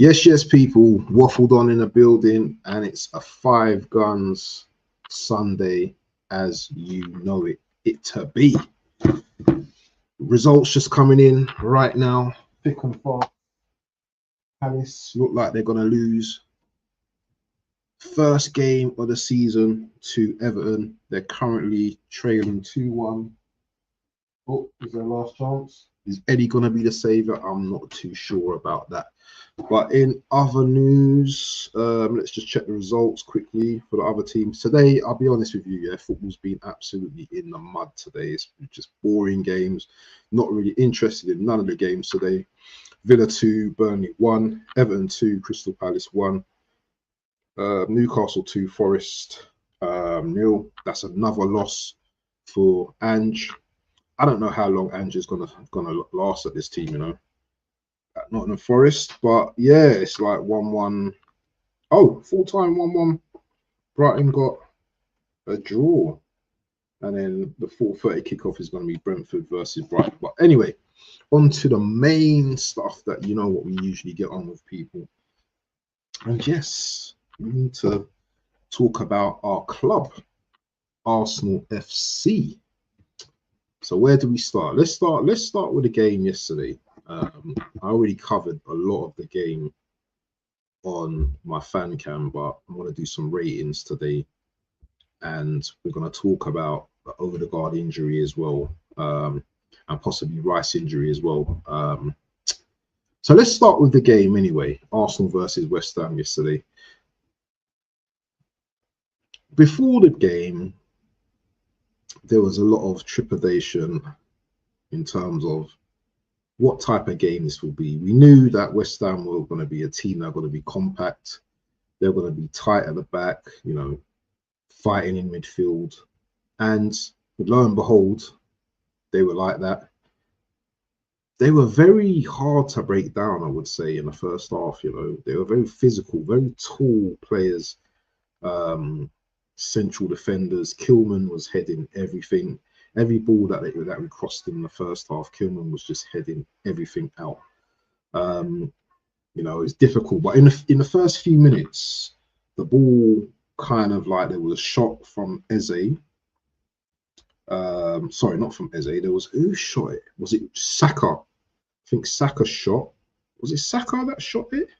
Yes, people, waffled on in the building, and it's a 5 guns Sunday as you know it to be. Results just coming in right now, thick and fast. Palace look like they're going to lose. First game of the season to Everton. They're currently trailing 2-1. Oh, is their last chance? Is Eddie going to be the saviour? I'm not too sure about that. But in other news, let's just check the results quickly for the other teams. Today, I'll be honest with you, football's been absolutely in the mud today. It's just boring games. Not really interested in none of the games today. Villa 2, Burnley 1, Everton 2, Crystal Palace 1, Newcastle 2, Forest 0. That's another loss for Ange. I don't know how long Ange is gonna last at this team, you know. Not in the Forest, but yeah, it's like 1-1. Oh, full-time 1-1. Brighton got a draw, and then the 4:30 kickoff is going to be Brentford versus Brighton. But anyway, on to the main stuff that you know what we usually get on with, people. And yes, we need to talk about our club, Arsenal FC. So where do we start? Let's start with the game yesterday. I already covered a lot of the game on my fan cam, but I'm going to do some ratings today, and we're going to talk about the Odegaard injury as well, and possibly Rice injury as well. So let's start with the game anyway. Arsenal versus West Ham yesterday. Before the game, there was a lot of trepidation in terms of what type of game this will be. We knew that West Ham were going to be a team that are going to be compact. They're going to be tight at the back, you know, fighting in midfield. And lo and behold, they were like that. They were very hard to break down, I would say, in the first half. You know, they were very physical, very tall players, central defenders. Kilman was heading everything. Every ball that we crossed in the first half, Kilman was just heading everything out. You know, it's difficult. But in the first few minutes, the ball kind of like, there was a shot from Eze. Sorry, not from Eze. There was, who shot it? Was it Saka? I think Saka shot. Was it Saka that shot it?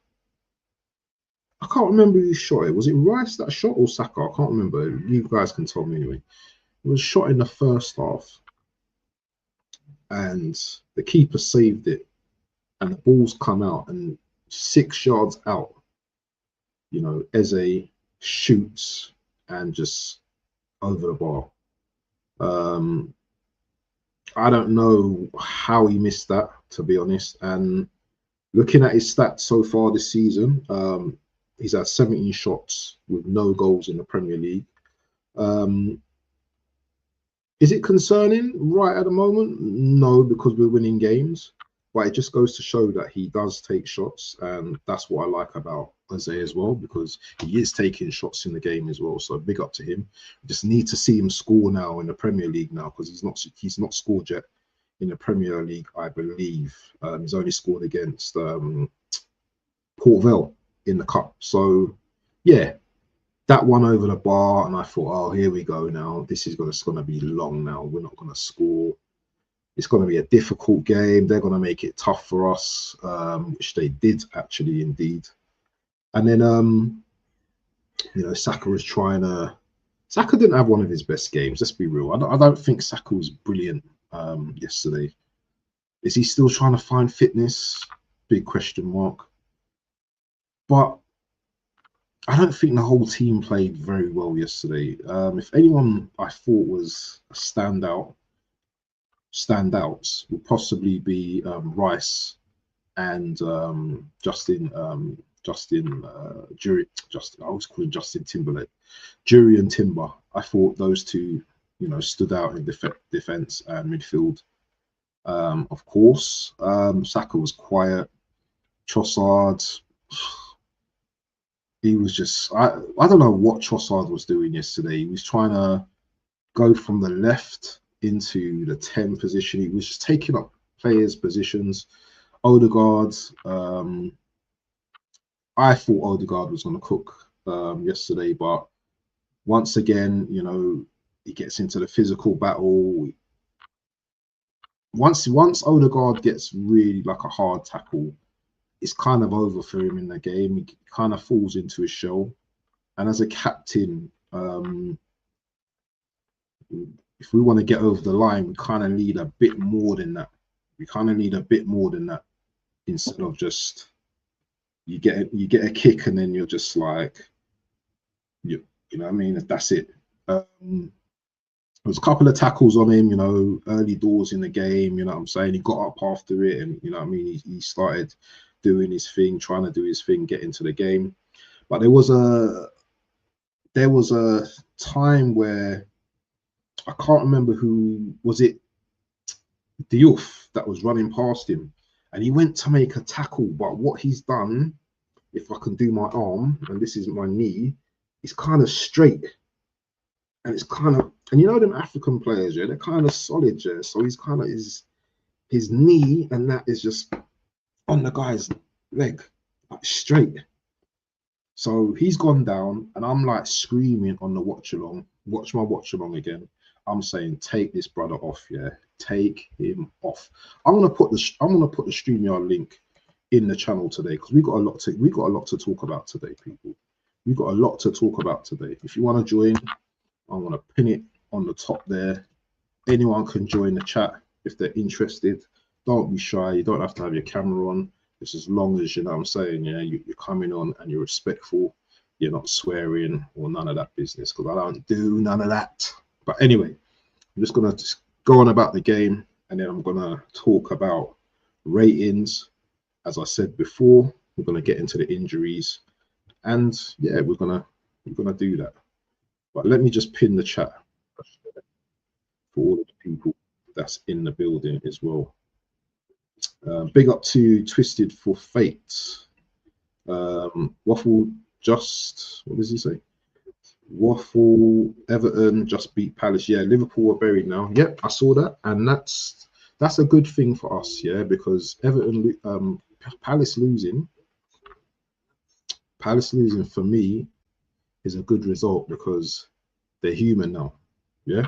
I can't remember who shot it. Was it Rice that shot or Saka? I can't remember. You guys can tell me anyway. It was shot in the first half, and the keeper saved it, and the ball's come out, and 6 yards out, you know, Eze shoots and just over the bar. I don't know how he missed that, to be honest. And looking at his stats so far this season, he's had 17 shots with no goals in the Premier League. Is it concerning right at the moment? No, because we're winning games. But it just goes to show that he does take shots, and that's what I like about Eze as well, because he is taking shots in the game as well. So big up to him. We just need to see him score now in the Premier League now, because he's not scored yet in the Premier League, I believe. He's only scored against Port Vale in the cup. So yeah, that one over the bar, and I thought, oh, here we go now. This is going to be long now. We're not going to score. it's going to be a difficult game. They're going to make it tough for us, which they did actually, indeed. And then, you know, Saka was trying to. Saka didn't have one of his best games. Let's be real. I don't think Saka was brilliant yesterday. Is he still trying to find fitness? Big question mark. But I don't think the whole team played very well yesterday. If anyone I thought was a standouts would possibly be Rice and Justin. I always call him Justin Timberlake. Jury and Timber. I thought those two, you know, stood out in defense and midfield. Of course, Saka was quiet. Trossard, he was just, I don't know what Trossard was doing yesterday. He was trying to go from the left into the 10 position. He was just taking up players' positions. Odegaard, I thought Odegaard was going to cook yesterday, but once again, you know, he gets into the physical battle. Once Odegaard gets really like a hard tackle, it's kind of over for him in the game. He kind of falls into his shell. And as a captain, if we want to get over the line, we kind of need a bit more than that. We kind of need a bit more than that, instead of just you get a kick and then you're just like, you know what I mean? That's it. There was a couple of tackles on him, you know, early doors in the game, you know what I'm saying? He got up after it and, you know what I mean? He started doing his thing, trying to do his thing, get into the game. But there was a time where I can't remember who was it, Diouf, that was running past him, and he went to make a tackle. But what he's done, if I can do my arm, and this is my knee, it's kind of straight, and it's kind of, and you know them African players, yeah, they're kind of solid, yeah. So he's kind of his knee and that is just on the guy's leg, like straight. So he's gone down, and I'm like screaming on the watch along. Watch my watch along again. I'm saying, take this brother off, yeah. Take him off. I'm gonna put the StreamYard link in the channel today, because we got a lot to talk about today, people. We got a lot to talk about today. If you want to join, I'm gonna pin it on the top there. Anyone can join the chat if they're interested. Don't be shy. You don't have to have your camera on. Just as long as, you know what I'm saying, yeah, you're coming on and you're respectful. You're not swearing or none of that business, because I don't do none of that. But anyway, I'm just gonna go on about the game, and then I'm gonna talk about ratings. As I said before, we're gonna get into the injuries, and yeah, we're gonna do that. But let me just pin the chat for all of the people that's in the building as well. Big up to Twisted for Fate. Waffle just, what does he say? Waffle, Everton just beat Palace. Yeah, Liverpool are buried now. Yep, I saw that, and that's a good thing for us, yeah, because Everton, Palace losing for me is a good result, because they're human now, yeah.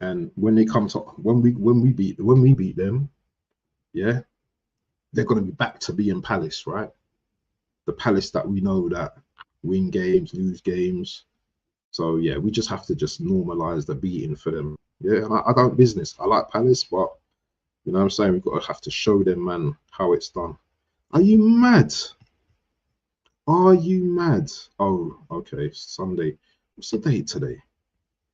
And when they come to when we beat them, yeah, they're gonna be back to being Palace, right? The Palace that we know that win games, lose games. So yeah, we just have to just normalize the beating for them. Yeah, and I don't business. I like Palace, but you know what I'm saying, we've got to have to show them, man, how it's done. Are you mad? Are you mad? Oh, okay. Sunday. What's the date today?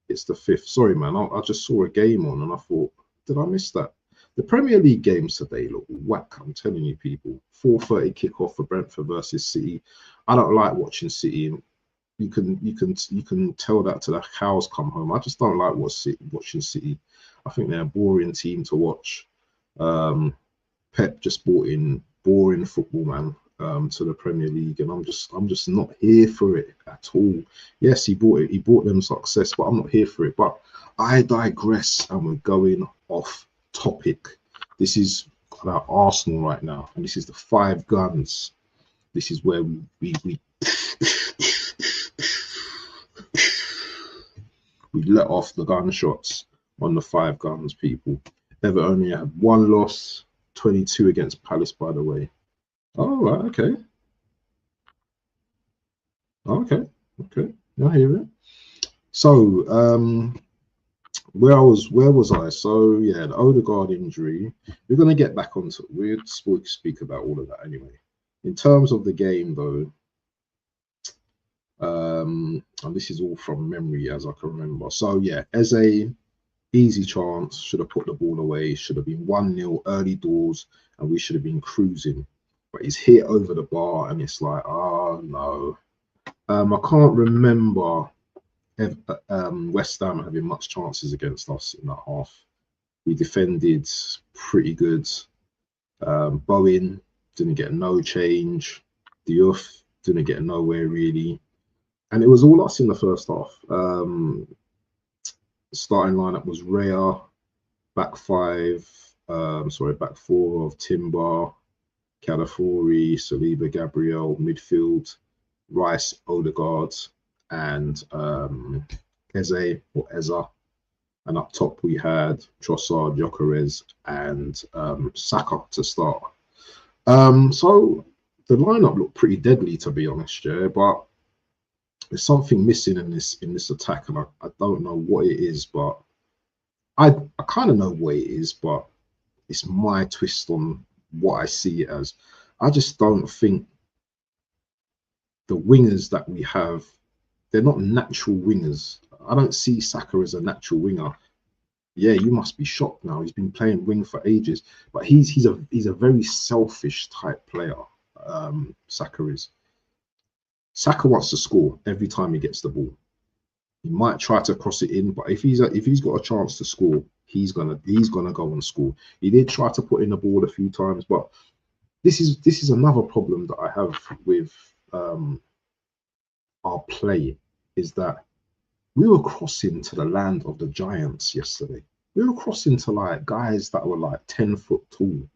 It's the 5th. Sorry, man. I just saw a game on and I thought, did I miss that? The Premier League games today look whack. I'm telling you, people. 4:30 kickoff for Brentford versus City. I don't like watching City. You can tell that to the cows come home. I just don't like watching City. I think they're a boring team to watch. Pep just brought in boring football, man, to the Premier League, and I'm just not here for it at all. Yes, he brought them success, but I'm not here for it. But I digress, and we're going off topic. This is about Arsenal right now, and this is the 5 guns. This is where we let off the gunshots on the 5 guns, people. Everton only had 1 loss, 22 against Palace, by the way. Oh, right, okay. Okay, okay. I hear it. So, where was I? So yeah, the Odegaard injury. We're gonna get back onto. We'll speak about all of that anyway. In terms of the game, though, and this is all from memory as I can remember. So yeah, as a easy chance, should have put the ball away. Should have been 1-0 early doors, and we should have been cruising. But he's hit over the bar, and it's like, oh no. I can't remember West Ham having much chances against us in that half. We defended pretty good. Bowen didn't get no change. Diouf didn't get nowhere really. And it was all us in the first half. Starting lineup was Rhea, back four of Timber, Calafiori, Saliba, Gabriel, midfield, Rice, Odegaard, and Eze. And up top we had Trossard, Gyökeres, and Saka to start. So the lineup looked pretty deadly, to be honest, yeah. But there's something missing in this attack, and I don't know what it is, but I kind of know what it is, but it's my twist on what I see it as. I just don't think the wingers that we have, they're not natural wingers. I don't see Saka as a natural winger. Yeah, you must be shocked now. He's been playing wing for ages, but he's a very selfish type player. Saka is. Saka wants to score every time he gets the ball. He might try to cross it in, but if he's got a chance to score, he's gonna go and score. He did try to put in the ball a few times, but this is another problem that I have with our play, is that we were crossing to the land of the giants yesterday. We were crossing to like guys that were like 10 foot tall.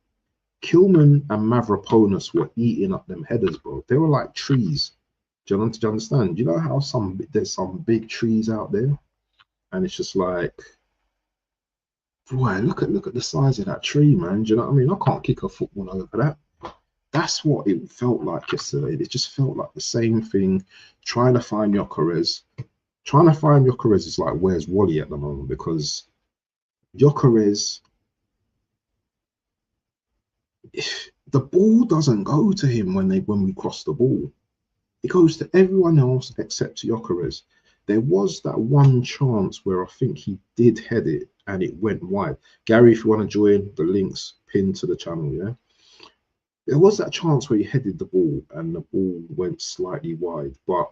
Kilman and Mavropanos were eating up them headers, bro. They were like trees. Do you understand? Do you know how there's some big trees out there, and it's just like, boy, look at the size of that tree, man. Do you know what I mean? I can't kick a football over that. That's what it felt like yesterday. It just felt like the same thing. Trying to find Gyökeres is like, where's Wally at the moment? Because Gyökeres, the ball doesn't go to him when we cross the ball. It goes to everyone else except Gyökeres. There was that one chance where I think he did head it and it went wide. Gary, if you want to join, the links pinned to the channel, yeah? There was that chance where he headed the ball and the ball went slightly wide, but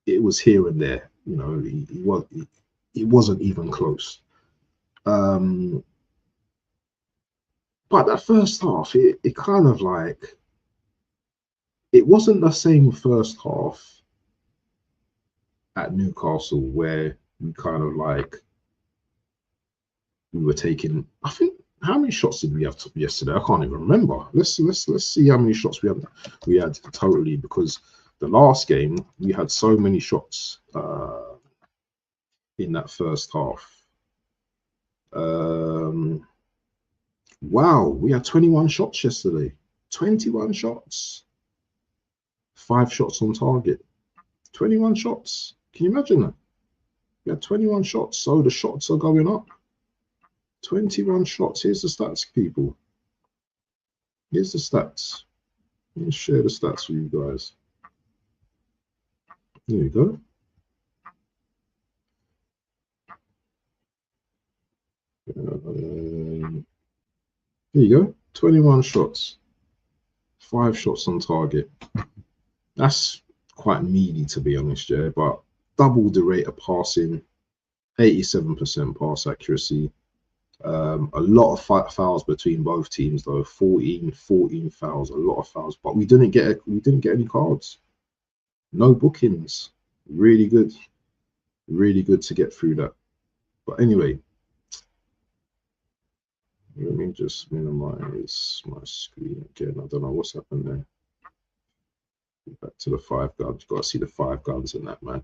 it was here and there. You know, it wasn't even close. But that first half, it kind of like, it wasn't the same first half at Newcastle where we kind of like, we were taking, I think, how many shots did we have yesterday? I can't even remember. Let's see how many shots we had totally, because the last game we had so many shots in that first half. Wow, we had 21 shots yesterday. 21 shots. 5 shots on target. 21 shots. Can you imagine that? We had 21 shots, so the shots are going up. 21 shots. Here's the stats, people. Here's the stats. Let me share the stats with you guys. There you go. There you go. 21 shots. 5 shots on target. That's quite meaty, to be honest, yeah. But double the rate of passing, 87% pass accuracy. A lot of fouls between both teams, though. 14 fouls, a lot of fouls. But we didn't get any cards. No bookings. Really good to get through that. But anyway, let me just minimize my screen again. I don't know what's happened there. Back to the 5 guns. You've got to see the 5 guns in that, man.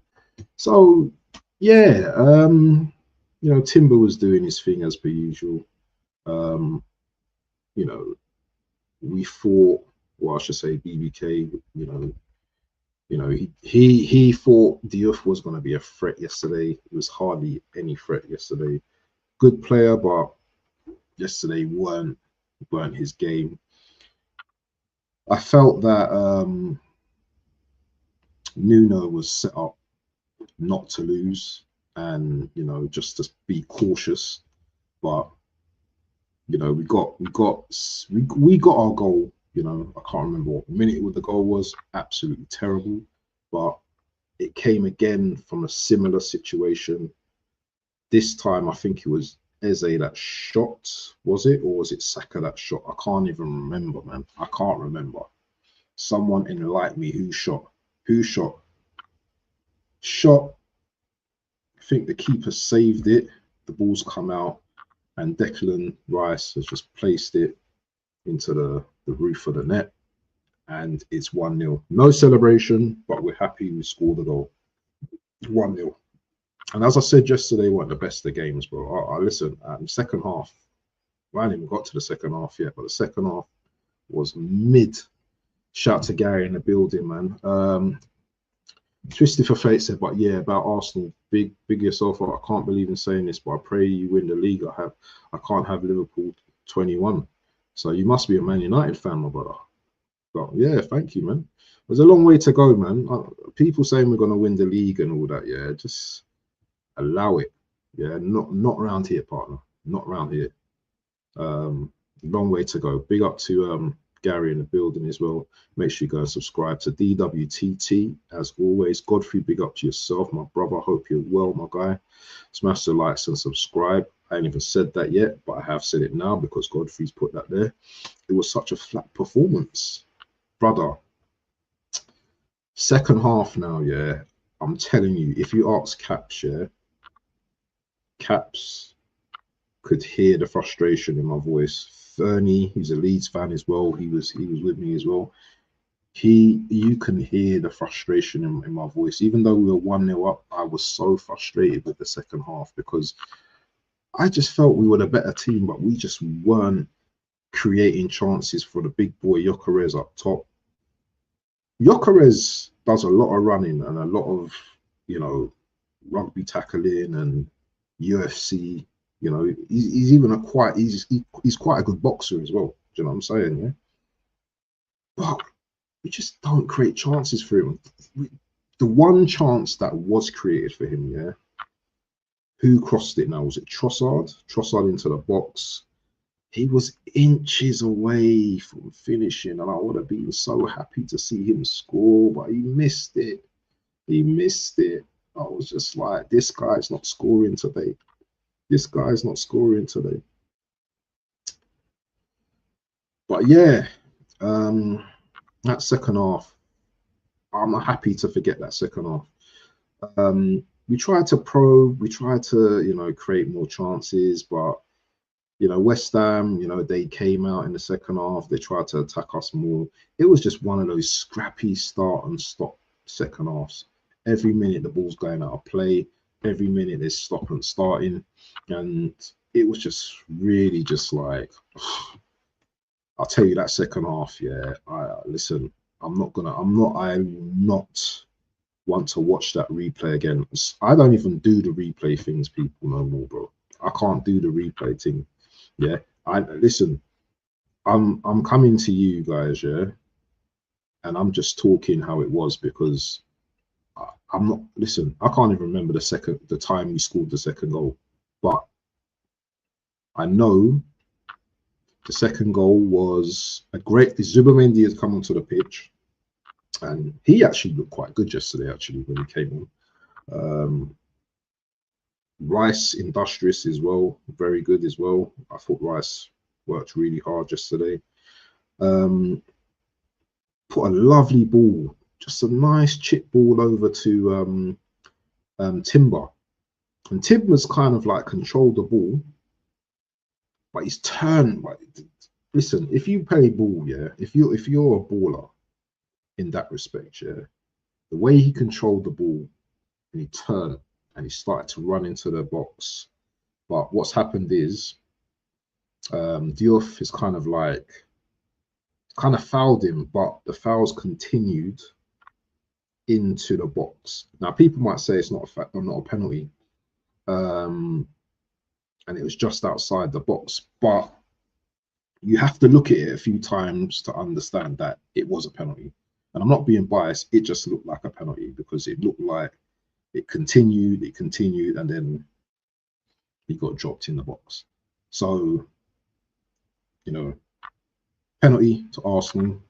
So yeah, you know, Timber was doing his thing as per usual. You know, we thought, well, I should say BBK, he thought Diouf was going to be a threat yesterday. It was hardly any threat yesterday. Good player, but yesterday weren't his game. I felt that Nuno was set up not to lose, and just to be cautious. But we got our goal. I can't remember what minute the goal was. Absolutely terrible, but it came again from a similar situation. This time, I think it was Eze that shot. Was it, or was it Saka that shot? I can't even remember, man. I can't remember. Someone enlighten me. Who shot? Who shot? Shot. I think the keeper saved it. The ball's come out, and Declan Rice has just placed it into the roof of the net, and it's 1-0. No celebration, but we're happy we scored the goal. 1-0. And as I said yesterday, weren't the best of games, bro. I listen, second half, I haven't even got to the second half yet, but the second half was mid. Shout to Gary in the building, man. Twisted for Fate said, but yeah, about Arsenal, big yourself up. I can't believe in saying this, but I pray you win the league. I can't have Liverpool 21. So you must be a Man United fan, my brother. But yeah, thank you, man. There's a long way to go, man. People saying we're gonna win the league and all that, yeah, just allow it. Yeah, not around here, partner. Not around here. Long way to go. Big up to Gary in the building as well. Make sure you go and subscribe to DWTT as always. Godfrey, big up to yourself, my brother. Hope you're well, my guy. Smash the likes and subscribe. I ain't even said that yet, but I have said it now because Godfrey's put that there. It was such a flat performance, brother. Second half now, yeah. I'm telling you, if you ask Caps, yeah, Caps could hear the frustration in my voice. Fernie, he's a Leeds fan as well. He was with me as well. You can hear the frustration in my voice. Even though we were 1-0 up, I was so frustrated with the second half because I just felt we were the better team, but we just weren't creating chances for the big boy Gyökeres up top. Gyökeres does a lot of running and a lot of, rugby tackling and UFC. He's even he's quite a good boxer as well. Do you know what I'm saying? Yeah. But we just don't create chances for him. The one chance that was created for him, yeah. Who crossed it now? Was it Trossard? Trossard into the box. He was inches away from finishing, and I would have been so happy to see him score, but he missed it. He missed it. I was just like, this guy's not scoring today. This guy's not scoring today. But yeah, that second half, I'm happy to forget that second half. We tried to probe, we tried to, create more chances, but, West Ham, they came out in the second half, they tried to attack us more. It was just one of those scrappy start and stop second halves. Every minute the ball's going out of play. Every minute there's stop and starting, and it was just really just like, I'll tell you that second half, yeah. Listen, I not want to watch that replay again. I don't even do the replay things, people, no more, bro. I can't do the replay thing. Yeah, listen. I'm coming to you guys, yeah, and I'm just talking how it was because. I'm not. Listen, I can't even remember the time we scored the second goal, but I know the second goal was a great. Zubimendi has come onto the pitch, and he actually looked quite good yesterday. Actually, when he came on, Rice industrious as well, very good as well. I thought Rice worked really hard yesterday. Put a lovely ball. Just a nice chip ball over to Timber, and Timber's kind of like controlled the ball, but he's turned. Listen, if you play ball, yeah, if you're a baller in that respect, yeah, the way he controlled the ball and he turned and he started to run into the box, But what's happened is Diouf is kind of fouled him, but the fouls continued into the box. Now, people might say it's not a penalty, and it was just outside the box, but you have to look at it a few times to understand that it was a penalty. And I'm not being biased, it just looked like a penalty because it looked like it continued, and then he got dropped in the box. So, you know, penalty to Arsenal.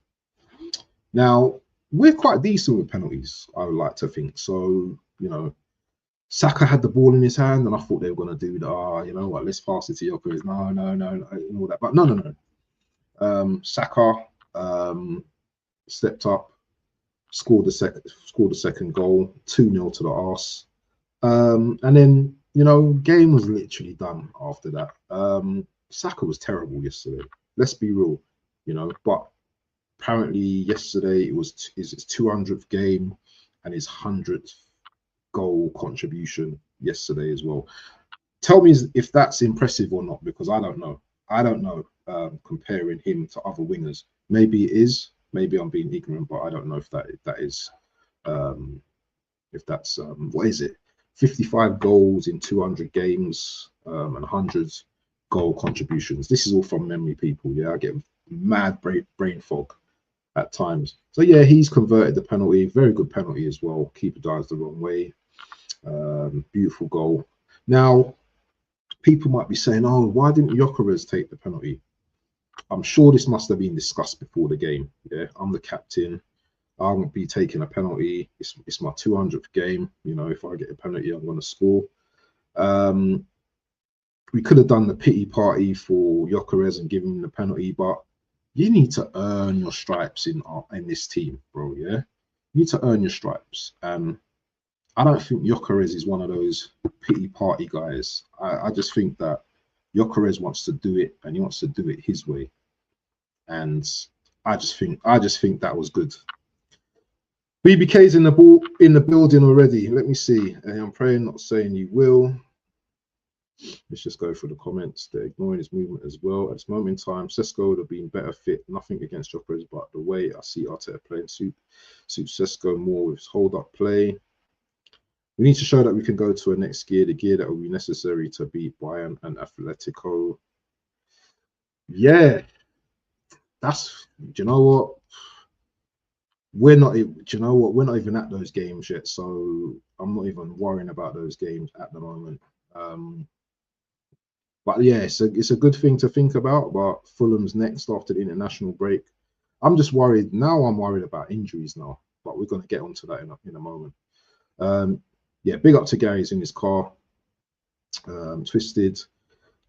Now, we're quite decent with penalties, I would like to think. So, you know, Saka had the ball in his hand, and I thought they were going to do the, you know what, let's pass it to Gyökeres. No, and all that. But no. Saka stepped up, scored the second goal, 2-0 to the Arse. And then, you know, game was literally done after that. Saka was terrible yesterday. Let's be real, you know, but apparently yesterday it was his 200th game and his 100th goal contribution yesterday as well. Tell me if that's impressive or not, because I don't know. Comparing him to other wingers, maybe it is. Maybe I'm being ignorant, but I don't know if that is. If that's what is it? 55 goals in 200 games and 100 goal contributions. This is all from memory, people. Yeah, I get mad brain fog at times. So yeah, he's converted the penalty. Very good penalty as well. Keeper dives the wrong way. Beautiful goal. Now, people might be saying, "Oh, why didn't Gyökeres take the penalty?" I'm sure this must have been discussed before the game. Yeah, I'm the captain. I won't be taking a penalty. It's my 200th game. You know, if I get a penalty, I'm going to score. We could have done the pity party for Gyökeres and given him the penalty, but you need to earn your stripes in this team, bro. Yeah, you need to earn your stripes. I don't think Gyökeres is one of those pity party guys. I just think that Gyökeres wants to do it, and he wants to do it his way. And I just think that was good. BBK's in the building already. Let me see. I'm praying, not saying you will. Let's just go through the comments. They're ignoring his movement as well. At this moment in time, Sesko would have been better fit. Nothing against Gyökeres, but the way I see Arteta playing suits Sesko more with his hold-up play. We need to show that we can go to a next gear, the gear that will be necessary to beat Bayern and Atletico. Yeah, do you know what? We're not even at those games yet, so I'm not even worrying about those games at the moment. But yeah, it's a good thing to think about. But Fulham's next after the international break. I'm just worried now. I'm worried about injuries now, but we're going to get onto that in a moment. Yeah, big up to Gary's in his car. Twisted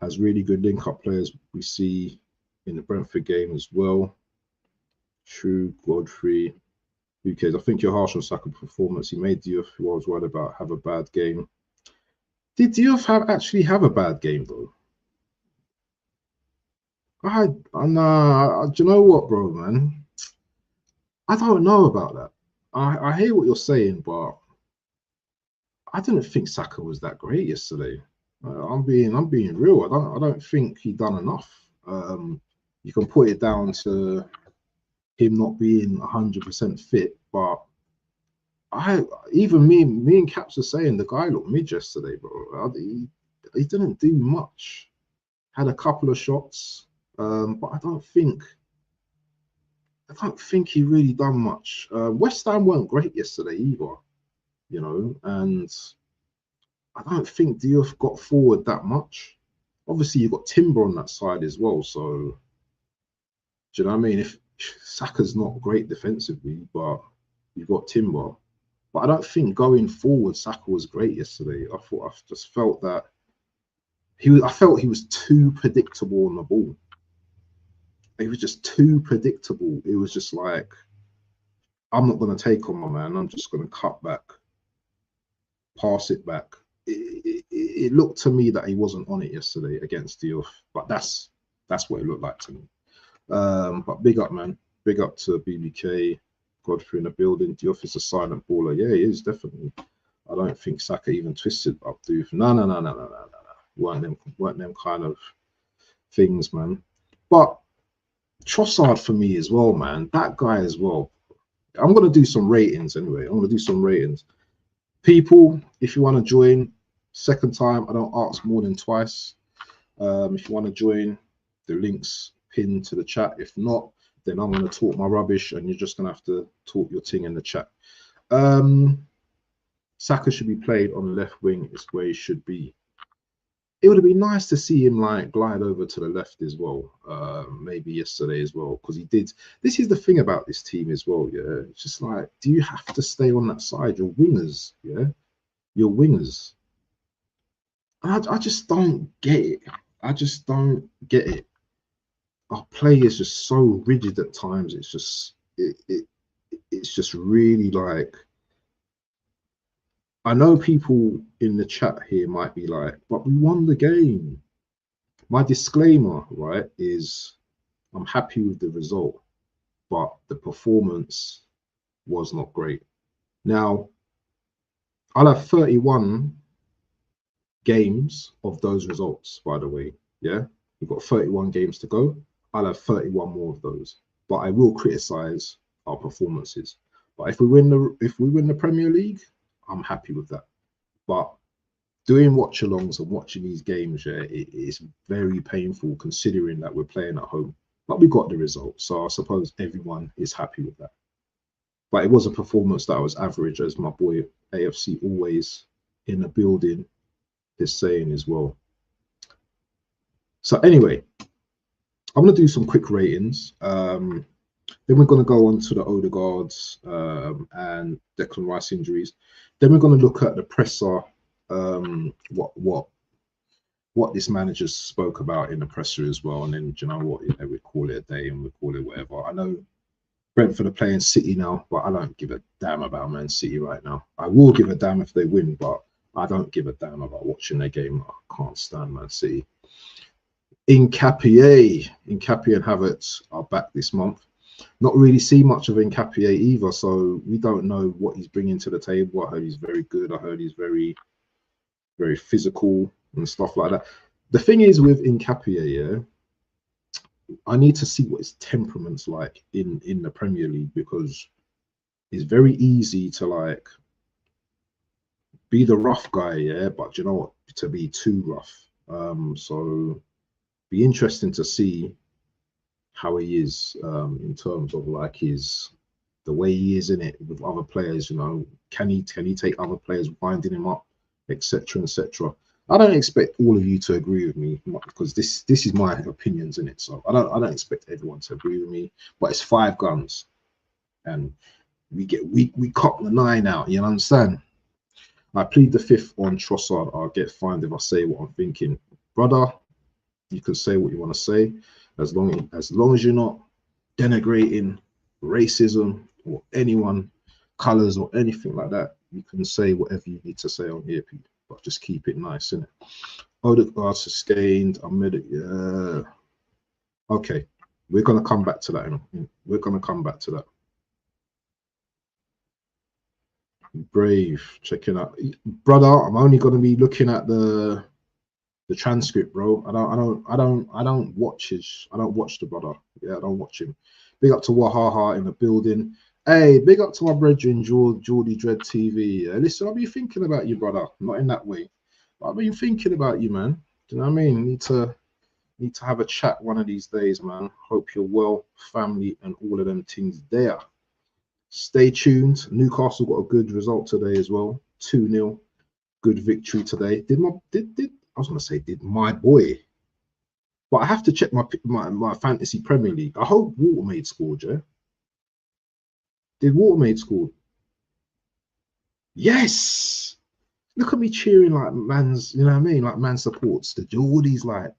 has really good link-up players we see in the Brentford game as well. True, Godfrey. Who cares? I think you're harsh on Saka's performance. He made Diouf, who I was worried about, have a bad game. Did Diouf actually have a bad game though? Do you know what, bro, man? I don't know about that. I hear what you're saying, but I didn't think Saka was that great yesterday. I'm being real. I don't think he done enough. You can put it down to him not being 100% fit, but me and Caps are saying the guy looked mid yesterday, bro. He didn't do much. Had a couple of shots, but I don't think he really done much. West Ham weren't great yesterday either, you know, and I don't think Diouf got forward that much. Obviously, you've got Timber on that side as well, so do you know what I mean? If Saka's not great defensively, but you've got Timber. But I don't think going forward, Saka was great yesterday. I just felt that he was too predictable on the ball. He was just too predictable. It was just like, I'm not going to take on my man. I'm just going to cut back, pass it back. It looked to me that he wasn't on it yesterday against Diouf, but that's what it looked like to me. But big up, man. Big up to BBK, Godfrey in the building. Diouf is a silent baller. Yeah, he is, definitely. I don't think Saka even twisted up Diouf. No. weren't them kind of things, man. But Trossard for me as well, man. That guy as well. I'm gonna do some ratings anyway. I'm gonna do some ratings. People, if you want to join, second time, I don't ask more than twice. If you want to join, the link's pinned to the chat. If not, then I'm going to talk my rubbish and you're just going to have to talk your thing in the chat. Saka should be played on the left wing. It's where he should be. It would have been nice to see him like glide over to the left as well. Maybe yesterday as well, because he did. This is the thing about this team as well. Yeah, it's just like, do you have to stay on that side? Your wingers, yeah, your wingers. I just don't get it. I just don't get it. Our play is just so rigid at times. It's just it's just really like, I know people in the chat here might be like, but we won the game. My disclaimer, right, is I'm happy with the result, but the performance was not great. Now, I'll have 31 games of those results, by the way. Yeah, we've got 31 games to go. I'll have 31 more of those, but I will criticize our performances. But if we win the Premier League, I'm happy with that. But doing watch-alongs and watching these games, yeah, it is very painful considering that we're playing at home. But we got the result, so I suppose everyone is happy with that. But it was a performance that was average, as my boy AFC always in the building is saying as well. So anyway, I'm going to do some quick ratings. Then we're going to go on to the Odegaards and Declan Rice injuries. Then we're going to look at the presser, what this manager spoke about in the presser as well. And then, do you know what? Yeah, we call it a day and we call it whatever. I know Brentford are playing City now, but I don't give a damn about Man City right now. I will give a damn if they win, but I don't give a damn about watching their game. I can't stand Man City. Nketiah and Havertz are back this month. Not really see much of Nketiah either, so we don't know what he's bringing to the table. I heard he's very good. I heard he's very, very physical and stuff like that. The thing is with Nketiah, yeah, I need to see what his temperament's like in the Premier League, because it's very easy to like be the rough guy, yeah, but you know what, to be too rough. So be interesting to see how he is in terms of like the way he is in it with other players. You know, can he take other players winding him up, etc., etc. I don't expect all of you to agree with me, because this is my opinions in it. So I don't expect everyone to agree with me. But it's 5 guns, and we cop the 9 out. You understand? I plead the 5th on Trossard. I'll get fined if I say what I'm thinking, brother. You can say what you want to say, as long as you're not denigrating racism or anyone, colors or anything like that. You can say whatever you need to say on here, people, but just keep it nice, innit? Odegaard sustained. Okay, we're gonna come back to that. We're gonna come back to that. Brave, checking out, brother. I'm only gonna be looking at the transcript, bro. I don't watch the brother. Yeah, I don't watch him. Big up to Wahaha in the building. Hey, big up to my brethren, Geordie Dread TV. Listen, I'll be thinking about you, brother. Not in that way, but I've been thinking about you, man. Do you know what I mean? Need to have a chat one of these days, man. Hope you're well, family, and all of them things there. Stay tuned. Newcastle got a good result today as well. 2-0. Good victory today. Did my boy, but I have to check my fantasy Premier League. I hope Watermaid scored, yeah? Did Watermaid score? Yes! Look at me cheering like man's, you know what I mean? Like man supports the Geordies, like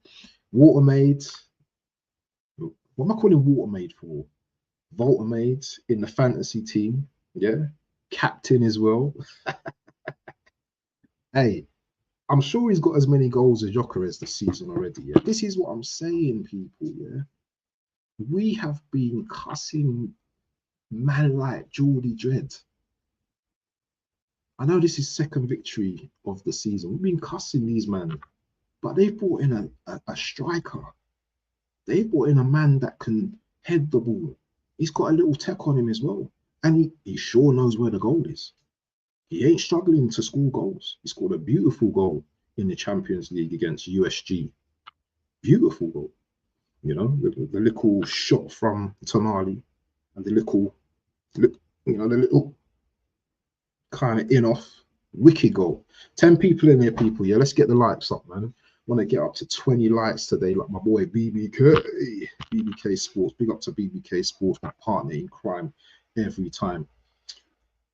Watermaid. What am I calling Watermaid for? Voltamaid in the fantasy team, yeah? Captain as well. Hey, I'm sure he's got as many goals as Gyökeres this season already. Yeah, this is what I'm saying, people. Yeah, we have been cussing man like Geordie Dread. I know this is second victory of the season. We've been cussing these man. but they've brought in a striker. They've brought in a man that can head the ball. He's got a little tech on him as well. And he sure knows where the goal is. He ain't struggling to score goals. He scored a beautiful goal in the Champions League against USG. Beautiful goal. You know, the little shot from Tonali and the little kind of in off. Wicked goal. 10 people in here, people. Yeah, let's get the likes up, man. Want to get up to 20 likes today, like my boy BBK Sports. Big up to BBK Sports, my partner in crime every time.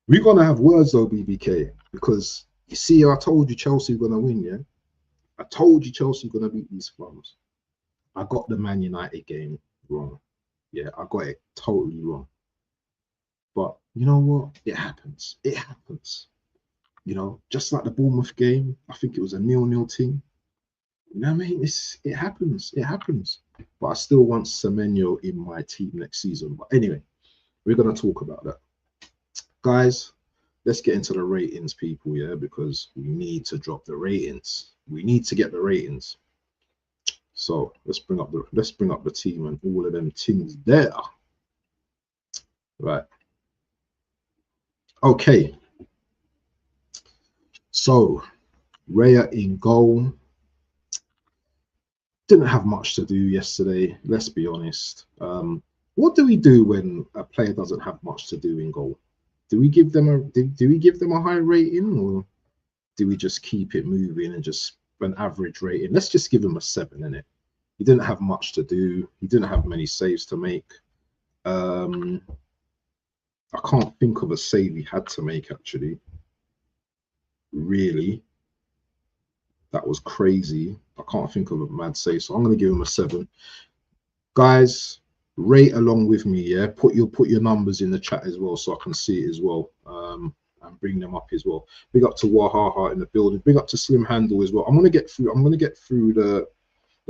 We're going to have words though, BBK, because you see, I told you Chelsea were going to win, yeah? I told you Chelsea were going to beat these Spurs. I got the Man United game wrong. Yeah, I got it totally wrong. But you know what? It happens. It happens. You know, just like the Bournemouth game, I think it was a 0-0 team. You know what I mean? It happens. It happens. But I still want Semenyo in my team next season. But anyway, we're going to talk about that. Guys, let's get into the ratings, people, yeah? Because we need to drop the ratings. We need to get the ratings. So let's bring up the team and all of them things there. Right. Okay. So Raya in goal. Didn't have much to do yesterday, let's be honest. What do we do when a player doesn't have much to do in goal? Do we give them a high rating, or do we just keep it moving and just an average rating? Let's just give him a 7, innit? He didn't have much to do. He didn't have many saves to make. I can't think of a save he had to make, actually. Really. That was crazy. I can't think of a mad save, so I'm going to give him a 7. Guys, rate along with me, yeah? Put your numbers in the chat as well so I can see it as well, and bring them up as well. Big up to Wahaha in the building. Big up to Slim Handle as well. I'm going to get through the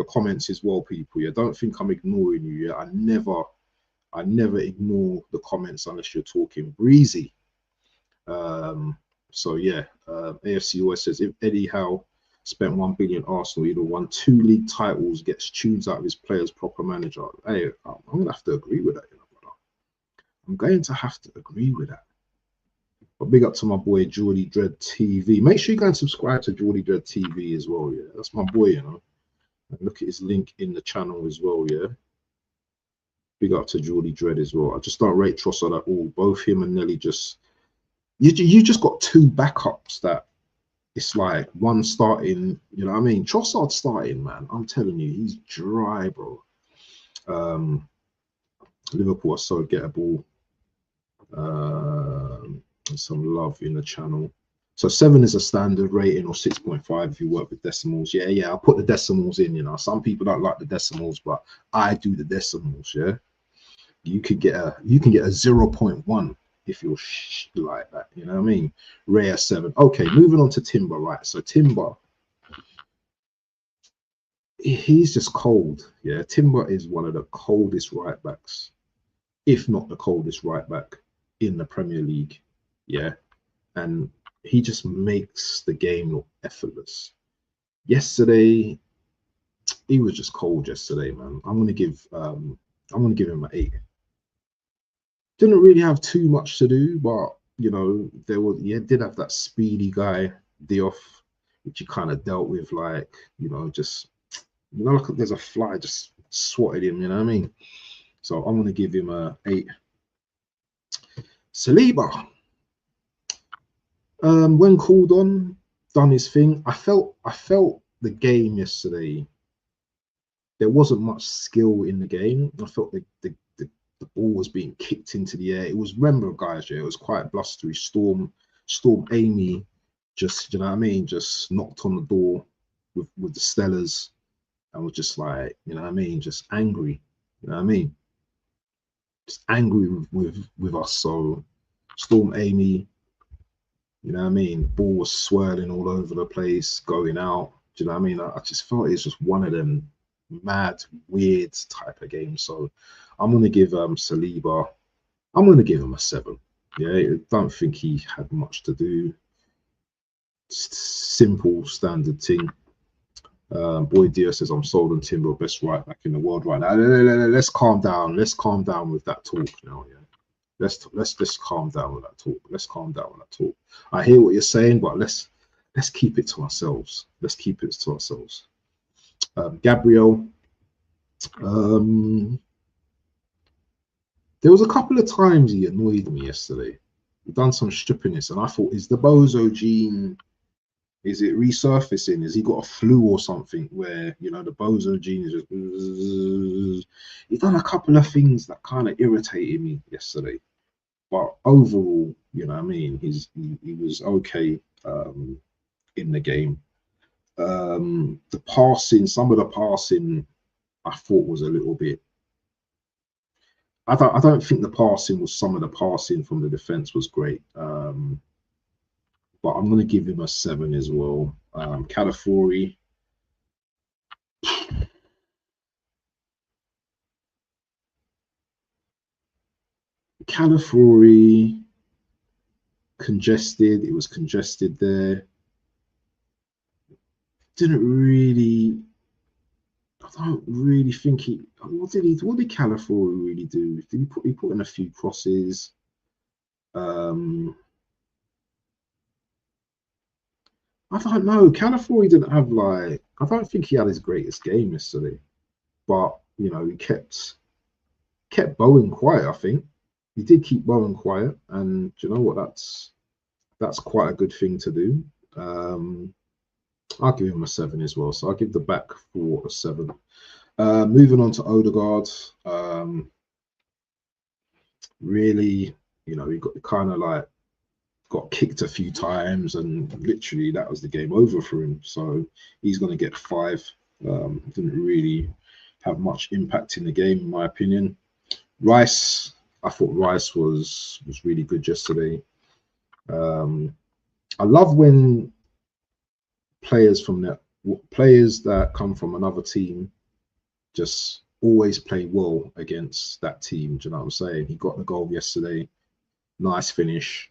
comments as well, people. Yeah, don't think I'm ignoring you. Yeah, I never ignore the comments unless you're talking breezy. So yeah, AFC always says if Eddie Howe spent 1 billion, Arsenal either won 2 league titles, gets tunes out of his players, proper manager. Hey, I'm gonna have to agree with that, you know, brother. I'm going to have to agree with that. But big up to my boy Geordie Dread TV. Make sure you go and subscribe to Geordie Dread TV as well. Yeah, that's my boy, you know. And look at his link in the channel as well. Yeah. Big up to Geordie Dread as well. I just don't rate Trossard at all. Both him and Nelly just you just got 2 backups that it's like one starting, you know what I mean? Trossard starting, man. I'm telling you, he's dry, bro. Liverpool are so gettable. Some love in the channel. So 7 is a standard rating, or 6.5 if you work with decimals. Yeah, I'll put the decimals in, you know. Some people don't like the decimals, but I do the decimals, yeah. You can get a 0.1 if you're like that, you know what I mean? Rare 7. Okay, moving on to Timber, right? So Timber, he's just cold. Yeah, Timber is one of the coldest right backs, if not the coldest right back in the Premier League. Yeah, and he just makes the game look effortless. Yesterday, he was just cold yesterday, man. I'm gonna give him an 8. Didn't really have too much to do, but you know, did have that speedy guy, Diouf, which he kind of dealt with, like, you know, just, you know, like there's a fly just swatted him, you know what I mean? So I'm gonna give him a 8. Saliba, when called on, done his thing. I felt the game yesterday, there wasn't much skill in the game. I felt the ball was being kicked into the air. It was, remember guys, yeah, it was quite blustery. Storm Amy just, you know what I mean, just knocked on the door with the Stellas and was just like, you know what I mean, just angry, you know what I mean, just angry with us. So Storm Amy, you know what I mean, ball was swirling all over the place, going out, do you know what I mean? I just felt it's just one of them mad, weird type of games. So I'm going to give Saliba, I'm going to give him a 7. Yeah, I don't think he had much to do. Simple, standard thing. Boy Dear says I'm sold on Timber, best right back in the world right now. Let's calm down. Let's calm down with that talk now. Yeah, let's just calm down with that talk. Let's calm down with that talk. I hear what you're saying, but let's keep it to ourselves. Let's keep it to ourselves. Gabriel, there was a couple of times he annoyed me yesterday. He done some strippiness, and I thought, is the bozo gene? Is it resurfacing? Has he got a flu or something where, you know, the bozo gene is just... He done a couple of things that kind of irritated me yesterday. But overall, you know what I mean, he was okay in the game. The passing, some of the passing I thought was a little bit... I don't think the passing was... Some of the passing from the defense was great. But I'm going to give him a 7 as well. Calafiori. Calafiori, congested. It was congested there. Didn't really... I don't really think he... What did Calafiori really do? Did he put in a few crosses? I don't know. Calafiori didn't have like... I don't think he had his greatest game yesterday. But, you know, he kept Bowen quiet, I think. He did keep Bowen quiet. And do you know what? That's quite a good thing to do. I'll give him a 7 as well. So I'll give the back 4 a 7. Moving on to Odegaard. Really, you know, he got kind of like... got kicked a few times, and literally that was the game over for him. So he's going to get 5. Didn't really have much impact in the game, in my opinion. Rice, I thought Rice was really good yesterday. I love when players that come from another team just always play well against that team. Do you know what I'm saying? He got the goal yesterday. Nice finish.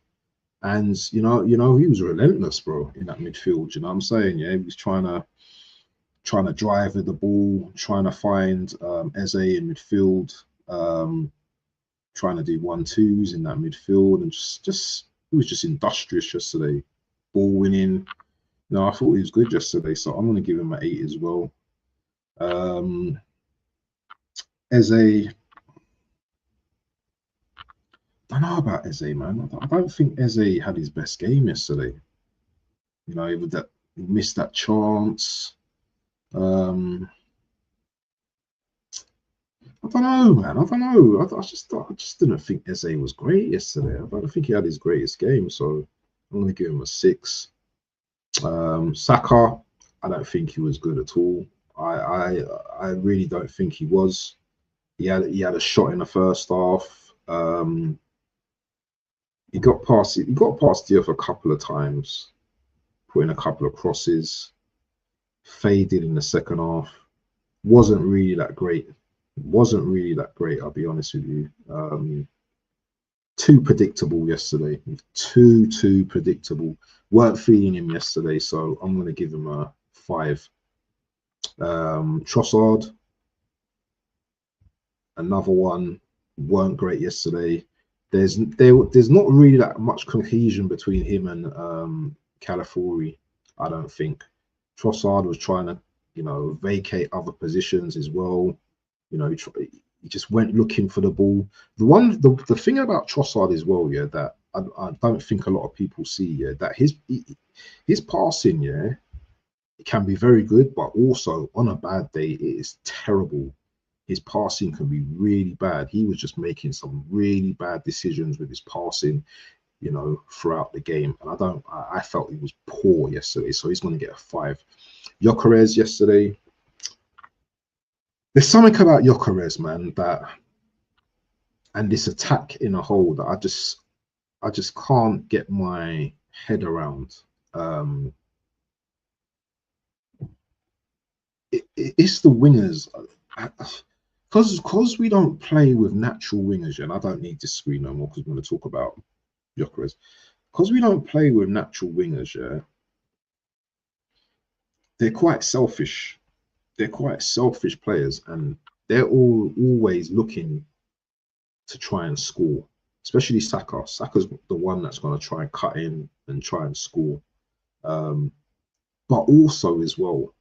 And you know, he was relentless, bro, in that midfield. You know what I'm saying? Yeah, he was trying to drive with the ball, trying to find Eze in midfield, trying to do 1-2s in that midfield, and just he was just industrious yesterday. Ball winning. No, I thought he was good yesterday, so I'm going to give him an 8 as well. Eze. I don't know about Eze, man. I don't think Eze had his best game yesterday. You know, he missed that chance. I don't know, man. I don't know. I just didn't think Eze was great yesterday. I don't think he had his greatest game, so I'm going to give him a 6. Saka, I don't think he was good at all. I really don't think he was. He had a shot in the first half. He got past Diop a couple of times, put in a couple of crosses, faded in the second half. Wasn't really that great. I'll be honest with you. Too predictable yesterday. Too predictable. Weren't feeling him yesterday, so I'm going to give him a 5. Trossard, another one, weren't great yesterday. There's not really that much cohesion between him and Calafiori, I don't think. Trossard was trying to, you know, vacate other positions as well. You know, he just went looking for the ball. The thing about Trossard as well, yeah, that I don't think a lot of people see, yeah, that his passing, yeah, it can be very good, but also on a bad day, it is terrible. His passing can be really bad. He was just making some really bad decisions with his passing, you know, throughout the game. And I felt he was poor yesterday, so he's going to get a 5. Gyökeres yesterday. There's something about Gyökeres, man, and this attack in a whole that I just can't get my head around. It's the wingers. Because we don't play with natural wingers, and I don't need this screen no more because we're going to talk about Gyökeres. Because we don't play with natural wingers, yeah, they're quite selfish. They're quite selfish players, and they're always looking to try and score, especially Saka. Saka's the one that's going to try and cut in and try and score. But also as well,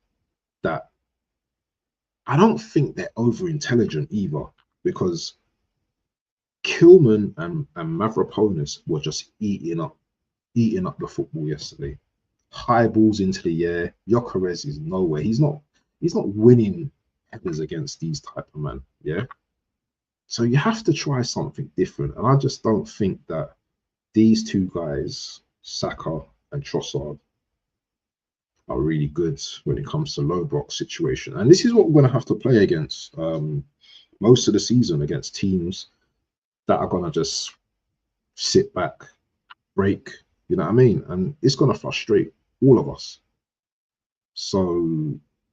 that I don't think they're over intelligent either, because Kilman and Mavropanos were just eating up the football yesterday. High balls into the air. Gyökeres is nowhere. He's not winning headers against these type of men. Yeah. So you have to try something different. And I just don't think that these two guys, Saka and Trossard, are really good when it comes to low block situation. And this is what we're going to have to play against most of the season, against teams that are going to just sit back, break, you know what I mean? And it's going to frustrate all of us. So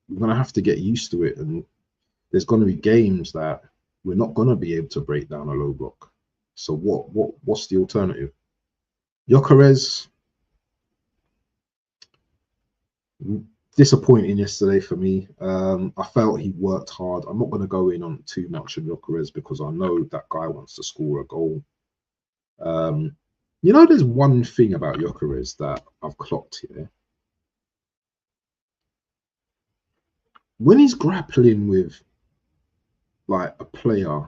we're going to have to get used to it. And there's going to be games that we're not going to be able to break down a low block. So what's the alternative? Gyökeres, disappointing yesterday for me. I felt he worked hard. I'm not going to go in on too much of Gyökeres because I know that guy wants to score a goal. You know, there's one thing about Gyökeres that I've clocked here. When he's grappling with like a player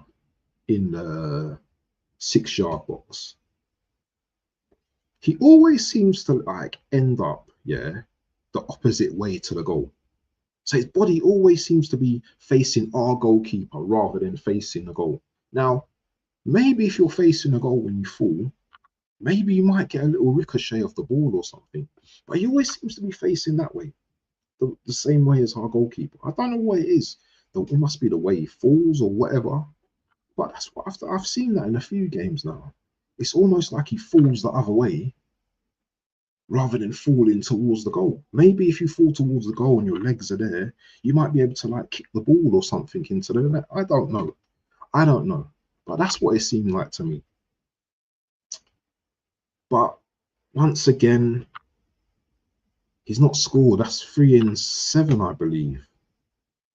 in the 6-yard box, he always seems to like end up, the opposite way to the goal. So his body always seems to be facing our goalkeeper rather than facing the goal. Now, maybe if you're facing a goal when you fall, maybe you might get a little ricochet off the ball or something. But he always seems to be facing that way, the same way as our goalkeeper. I don't know what it is. It must be the way he falls or whatever. But that's what I've seen that in a few games now. It's almost like he falls the other way rather than falling towards the goal. Maybe if you fall towards the goal and your legs are there, you might be able to like kick the ball or something into the net. I don't know. But that's what it seemed like to me. But once again, he's not scored. That's 3 in 7, I believe.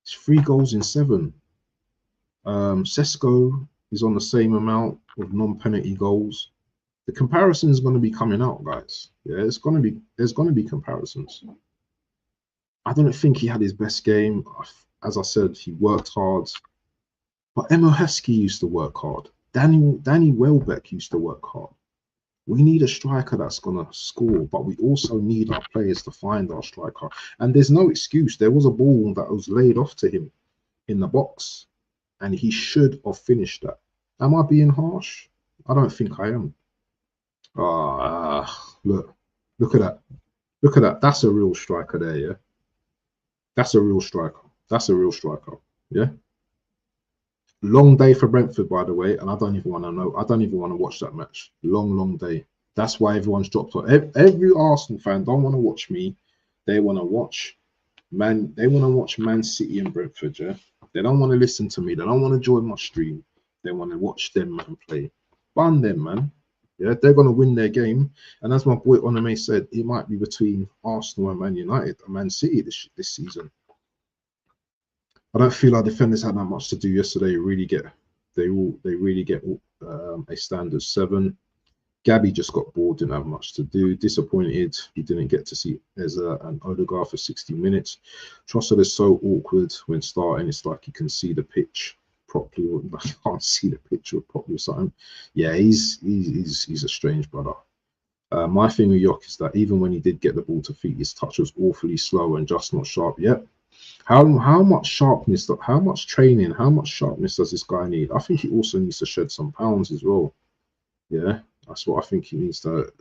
It's 3 goals in 7. Sesko is on the same amount of non-penalty goals. The comparison is going to be coming out, guys. Yeah, there's going to be comparisons. I don't think he had his best game. As I said, he worked hard. But Emo Heskey used to work hard. Danny Welbeck used to work hard. We need a striker that's going to score, but we also need our players to find our striker. And there's no excuse. There was a ball that was laid off to him in the box, and he should have finished that. Am I being harsh? I don't think I am. Look at that. Look at that. That's a real striker there, yeah? That's a real striker. That's a real striker, yeah? Long day for Brentford, by the way, and I don't even want to know. I don't even want to watch that match. Long day. That's why everyone's dropped off. Every Arsenal fan don't want to watch me. They want to watch Man City and Brentford, yeah? They don't want to listen to me. They don't want to join my stream. They want to watch them man play. Bun them, man. Yeah, they're going to win their game. And as my boy Onome said, it might be between Arsenal and Man United and Man City this season. I don't feel our defenders had that much to do yesterday. They really get a standard 7. Gabby just got bored, didn't have much to do. Disappointed he didn't get to see Eza and Odegaard for 60 minutes. Trossard is so awkward when starting. It's like you can see the pitch properly, or I can't see the picture properly or something. Yeah, he's a strange brother. My thing with Yok is that even when he did get the ball to feet, his touch was awfully slow and just not sharp yet. How much sharpness, how much training, how much sharpness does this guy need? I think he also needs to shed some pounds as well. Yeah, that's what I think he needs to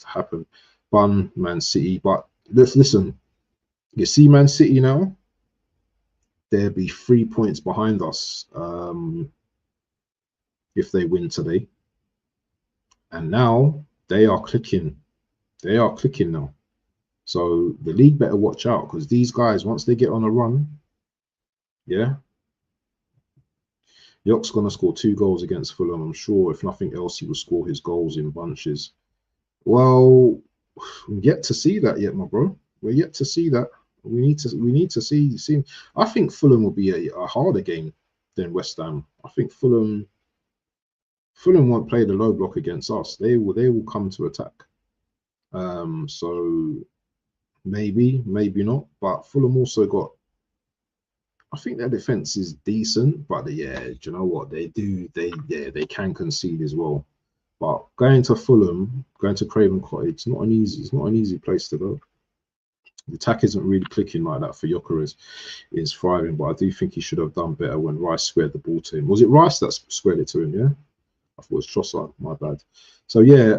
happen. Bun Man City, but listen, you see Man City now, they'll be 3 points behind us if they win today. And now they are clicking. They are clicking now. So the league better watch out, because these guys, once they get on a run, yeah, Yok's going to score 2 goals against Fulham. I'm sure, if nothing else, he will score his goals in bunches. Well, we're yet to see that yet, my bro. We're yet to see that. We need to see. I think Fulham will be a harder game than West Ham. I think Fulham won't play the low block against us. They will come to attack. So maybe not. But Fulham also got. I think their defense is decent, but yeah, do you know what they do? They can concede as well. But going to Fulham, going to Craven Cottage, it's not an easy place to go. The attack isn't really clicking like that for Gyökeres. Is thriving, but I do think he should have done better when Rice squared the ball to him. Was it Rice that squared it to him? Yeah, I thought it was Trossard. My bad. So yeah,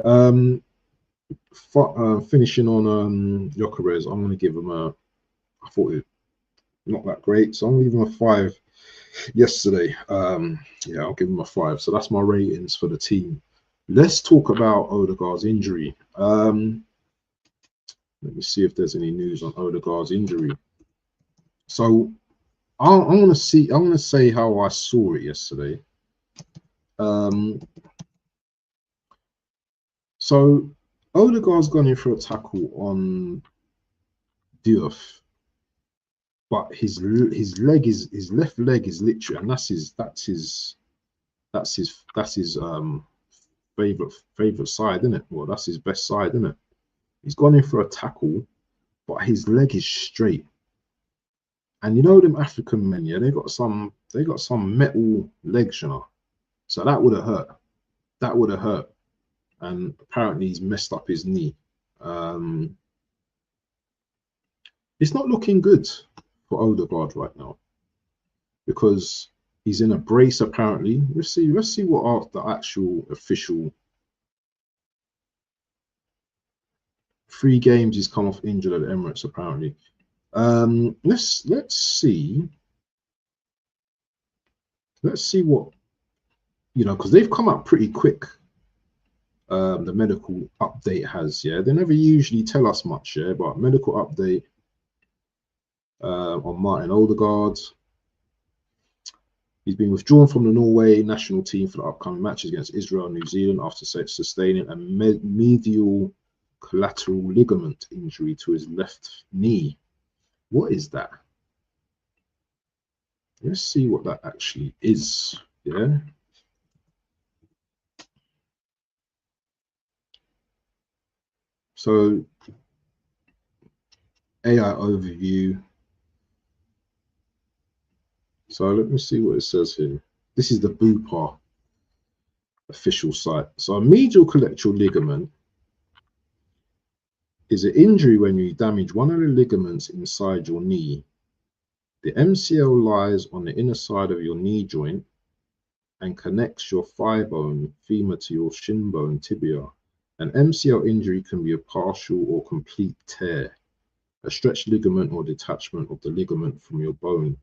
finishing on Gyökeres, I'm going to give him a. I thought it not that great, so I'm going to give him a 5. Yesterday, yeah, I'll give him a 5. So that's my ratings for the team. Let's talk about Odegaard's injury. Let me see if there's any news on Odegaard's injury. So I want to say how I saw it yesterday. So Odegaard's gone in for a tackle on Diouf, but his left leg is literally, and that's his favorite side, isn't it? Well, that's his best side, isn't it? He's gone in for a tackle, but his leg is straight. And you know them African men, yeah, they got some metal legs, you know. So that would have hurt. That would have hurt. And apparently he's messed up his knee. It's not looking good for Odegaard right now because he's in a brace apparently. Let's see what are the actual official. 3 games he's come off injured at Emirates apparently. Let's see what, you know, because they've come up pretty quick. The medical update has, yeah, they never usually tell us much, yeah, but medical update on Martin Odegaard. He's been withdrawn from the Norway national team for the upcoming matches against Israel and New Zealand after sustaining a medial collateral ligament injury to his left knee. What is that? Let's see what that actually is. Yeah. So AI overview. So let me see what it says here. This is the Bupa official site. So a medial collateral ligament is an injury when you damage one of the ligaments inside your knee. The MCL lies on the inner side of your knee joint and connects your thigh bone, femur to your shin bone, tibia. An MCL injury can be a partial or complete tear, a stretched ligament or detachment of the ligament from your bone.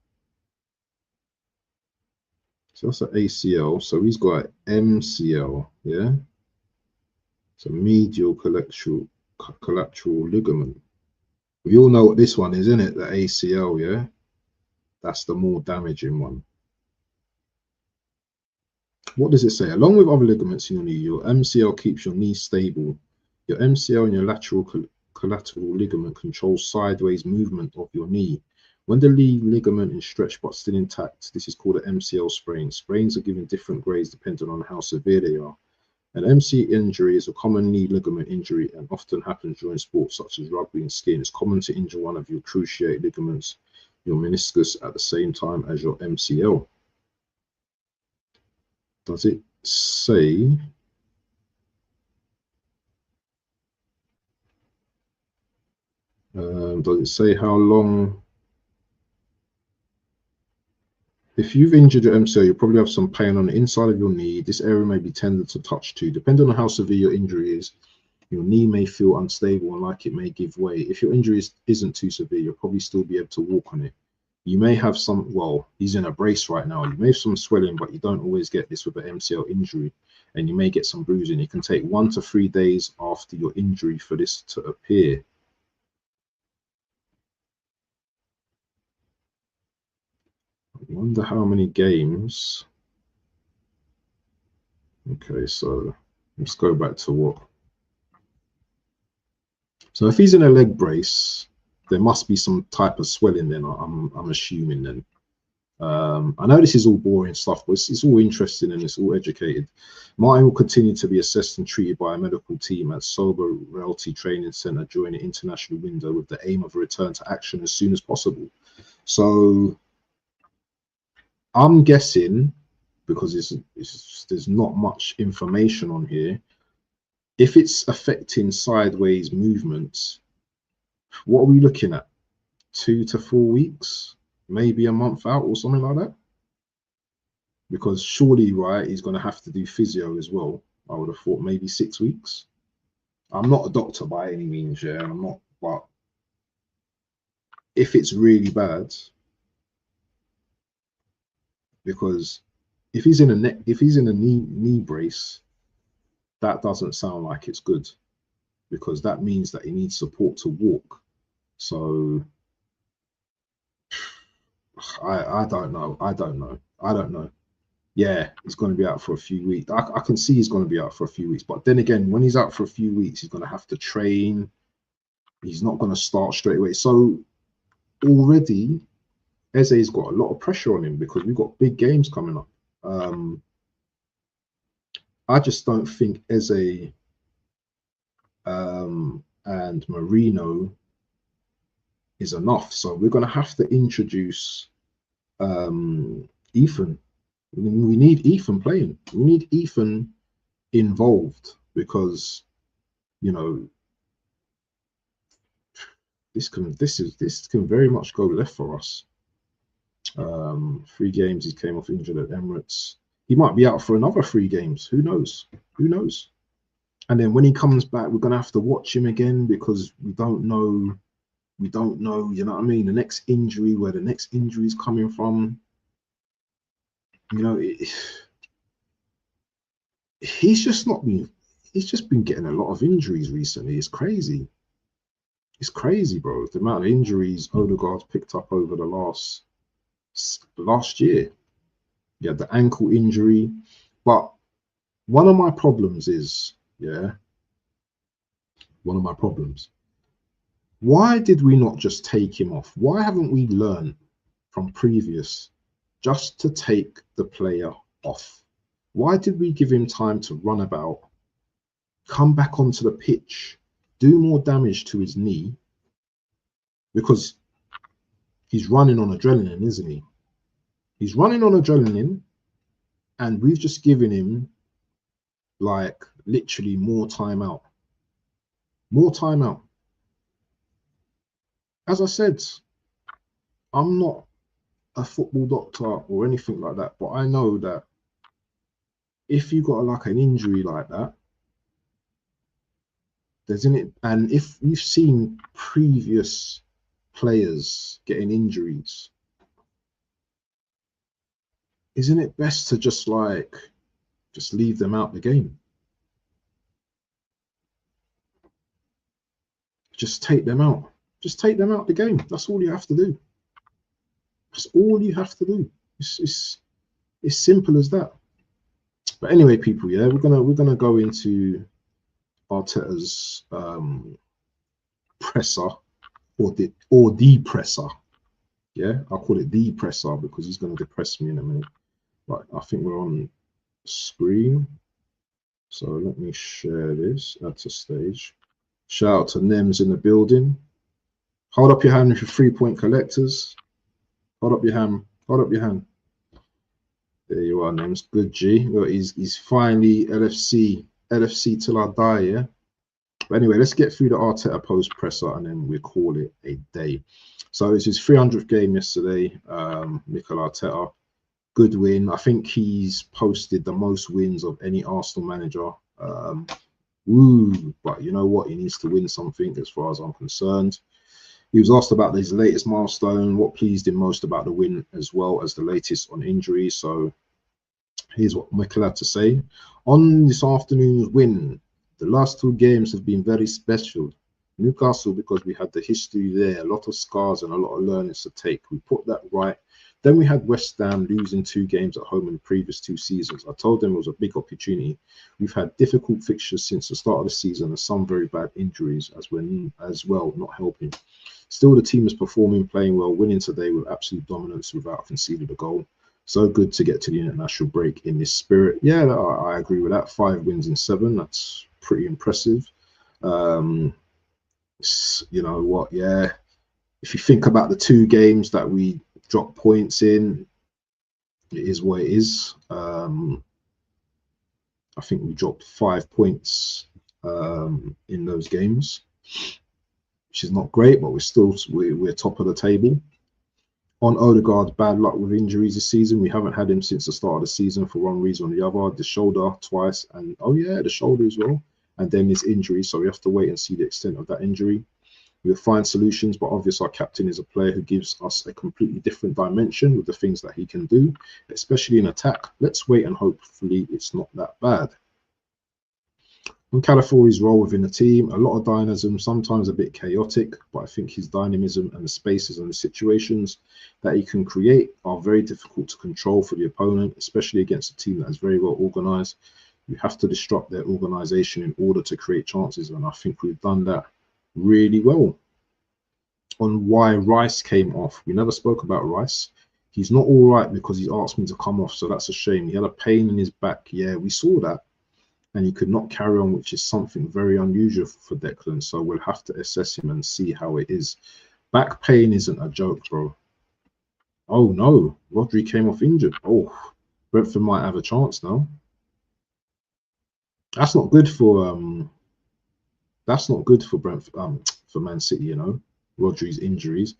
So that's an ACL. So he's got an MCL, yeah? It's a medial collateral ligament. We all know what this one is, isn't it? The ACL, yeah? That's the more damaging one. What does it say? Along with other ligaments in your knee, your MCL keeps your knee stable. Your MCL and your lateral collateral ligament controls sideways movement of your knee. When the knee ligament is stretched but still intact, this is called an MCL sprain. Sprains are given different grades depending on how severe they are. An MCL injury is a common knee ligament injury and often happens during sports such as rugby and skiing. It's common to injure one of your cruciate ligaments, your meniscus, at the same time as your MCL. Does it say how long? If you've injured your MCL, you'll probably have some pain on the inside of your knee. This area may be tender to touch too. Depending on how severe your injury is, your knee may feel unstable and like it may give way. If your injury isn't too severe, you'll probably still be able to walk on it. You may have some, well, he's in a brace right now. You may have some swelling, but you don't always get this with an MCL injury. And you may get some bruising. It can take 1 to 3 days after your injury for this to appear. I wonder how many games. Okay, so let's go back to what. So if he's in a leg brace, there must be some type of swelling then. I'm assuming then. I know this is all boring stuff, but it's all interesting and it's all educated. Martin will continue to be assessed and treated by a medical team at Sober Realty Training Centre during the international window with the aim of a return to action as soon as possible. So I'm guessing, because there's not much information on here, if it's affecting sideways movements, what are we looking at? 2 to 4 weeks, maybe a month out or something like that? Because surely, right, he's going to have to do physio as well. I would have thought maybe 6 weeks. I'm not a doctor by any means, yeah, I'm not, but if it's really bad, because if he's in a knee brace, that doesn't sound like it's good, because that means that he needs support to walk. So I don't know. Yeah, he's going to be out for a few weeks. I can see he's going to be out for a few weeks, but then again, when he's out for a few weeks, he's going to have to train. He's not going to start straight away. So already Eze's got a lot of pressure on him because we've got big games coming up. I just don't think Eze and Marino is enough. So we're going to have to introduce Ethan. We need Ethan playing. We need Ethan involved, because, you know, this can very much go left for us. 3 games he came off injured at Emirates. He might be out for another 3 games. Who knows? Who knows? And then when he comes back, we're gonna have to watch him again, because we don't know. You know what I mean? The next injury, where the next injury is coming from. You know, he's just been getting a lot of injuries recently. It's crazy. It's crazy, bro. The amount of injuries Odegaard's picked up over the last year. He had the ankle injury. But one of my problems is, why did we not just take him off? Why haven't we learned from previous just to take the player off? Why did we give him time to run about, come back onto the pitch, do more damage to his knee? Because he's running on adrenaline, isn't he? He's running on adrenaline, and we've just given him, like, literally more time out. More time out. As I said, I'm not a football doctor or anything like that, but I know that if you got like an injury like that, and if you've seen previous players getting injuries, isn't it best to just leave them out the game? Just take them out. Just take them out the game. That's all you have to do. That's all you have to do. It's simple as that. But anyway, people, yeah, we're gonna go into Arteta's presser, or the presser. Yeah, I'll call it the presser because he's gonna depress me in a minute. Right, I think we're on screen. So let me share this. Add to stage. Shout out to Nems in the building. Hold up your hand if you're 3-point collectors. Hold up your hand. Hold up your hand. There you are, Nems. Good G. Look, he's finally LFC till I die, yeah? But anyway, let's get through the Arteta Post presser and then we'll call it a day. So it's his 300th game yesterday, Mikel Arteta. Good win. I think he's posted the most wins of any Arsenal manager. But you know what? He needs to win something as far as I'm concerned. He was asked about his latest milestone, what pleased him most about the win, as well as the latest on injury. So here's what Mikel had to say. On this afternoon's win, the last 2 games have been very special. Newcastle, because we had the history there, a lot of scars and a lot of learnings to take. We put that right. Then we had West Ham losing 2 games at home in the previous 2 seasons. I told them it was a big opportunity. We've had difficult fixtures since the start of the season and some very bad injuries as well, not helping. Still, the team is performing, playing well, winning today with absolute dominance without conceding a goal. So good to get to the international break in this spirit. Yeah, I agree with that. 5 wins in 7. That's pretty impressive. You know what? Yeah, if you think about the 2 games that we dropped points in, it is what it is. I think we dropped 5 points in those games, which is not great, but we're top of the table. On Odegaard, bad luck with injuries this season. We haven't had him since the start of the season for one reason or the other. The shoulder twice, and oh yeah, the shoulder as well. And then his injury, so we have to wait and see the extent of that injury. We'll find solutions, but obviously our captain is a player who gives us a completely different dimension with the things that he can do, especially in attack. Let's wait and hopefully it's not that bad. On Calafiori's role within the team, a lot of dynamism, sometimes a bit chaotic, but I think his dynamism and the spaces and the situations that he can create are very difficult to control for the opponent, especially against a team that is very well organised. You have to disrupt their organisation in order to create chances, and I think we've done that really well. On why Rice came off, we never spoke about Rice. He's not all right because he asked me to come off, so that's a shame. He had a pain in his back. Yeah, we saw that. And he could not carry on, which is something very unusual for Declan. So we'll have to assess him and see how it is. Back pain isn't a joke, bro. Oh no, Rodri came off injured. Oh, Brentford might have a chance now. That's not good for Brentford, for Man City, you know, Rodri's injuries.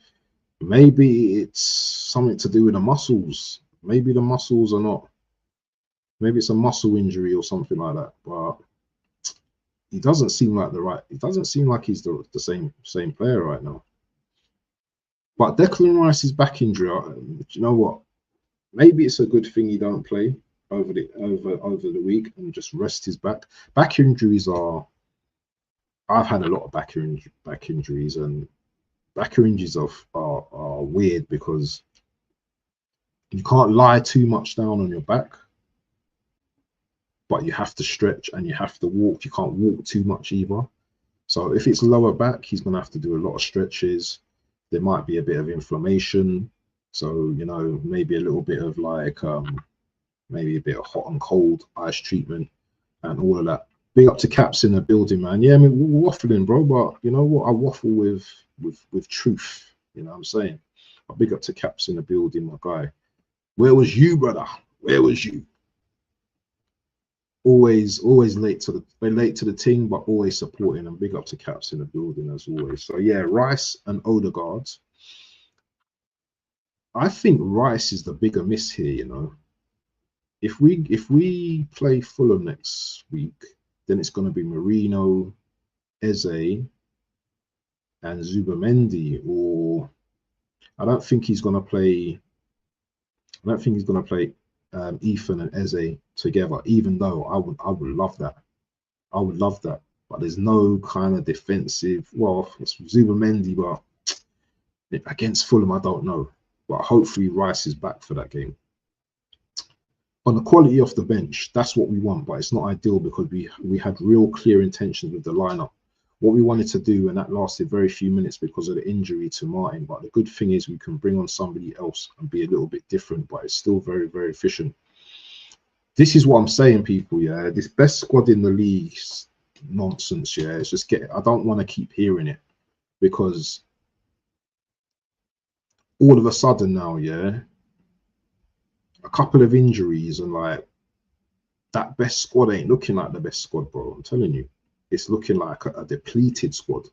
Maybe it's something to do with the muscles. Maybe the muscles are not. Maybe it's a muscle injury or something like that. But he doesn't seem like It doesn't seem like he's the same player right now. But Declan Rice's back injury, you know what? Maybe it's a good thing he don't play over the week and just rest his back. Back injuries are. I've had a lot of back injuries, and back injuries are weird because you can't lie too much down on your back, but you have to stretch and you have to walk. You can't walk too much either. So if it's lower back, he's going to have to do a lot of stretches. There might be a bit of inflammation. So, you know, maybe a little bit of like, maybe a bit of hot and cold ice treatment and all of that. Big up to Caps in the building, man. Yeah, I mean, we're waffling, bro, but you know what? I waffle with truth. You know what I'm saying? But big up to Caps in the building, my guy. Where was you, brother? Where was you? Always late to the team, but always supporting, and big up to Caps in the building as always. So yeah, Rice and Odegaard. I think Rice is the bigger miss here, you know. If we play Fulham next week, then it's going to be Marino, Eze, and Zubamendi. Or I don't think he's going to play. I don't think he's going to play Ethan and Eze together. Even though I would love that. I would love that. But there's no kind of defensive. Well, it's Zubamendi, but against Fulham, I don't know. But hopefully Rice is back for that game. On the quality off the bench, that's what we want, but it's not ideal because we had real clear intentions with the lineup. What we wanted to do, and that lasted very few minutes because of the injury to Martin. But the good thing is we can bring on somebody else and be a little bit different, but it's still very, very efficient. This is what I'm saying, people. Yeah, this best squad in the league nonsense. Yeah, it's just I don't want to keep hearing it because all of a sudden now, yeah, a couple of injuries and like that best squad ain't looking like the best squad, bro. I'm telling you, it's looking like a depleted squad.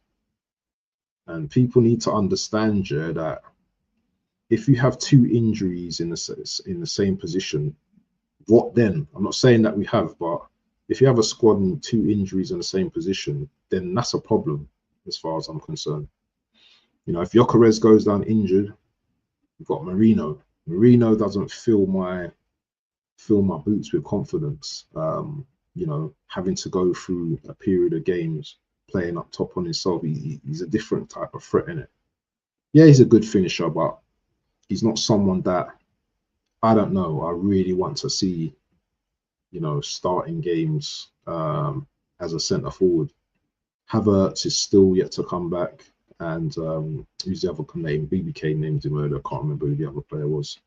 And people need to understand, yeah, that if you have 2 injuries in the same position, what then? I'm not saying that we have, but if you have a squad and 2 injuries in the same position, then that's a problem as far as I'm concerned. You know, if Gyökeres goes down injured, we've got Marino. Marino doesn't fill my boots with confidence. You know, having to go through a period of games playing up top on himself, he's a different type of threat in it. Yeah, he's a good finisher, but he's not someone that I don't know. I really want to see, you know, starting games as a centre forward. Havertz is still yet to come back. and who's the other name? BBK named him earlier. I can't remember who the other player was.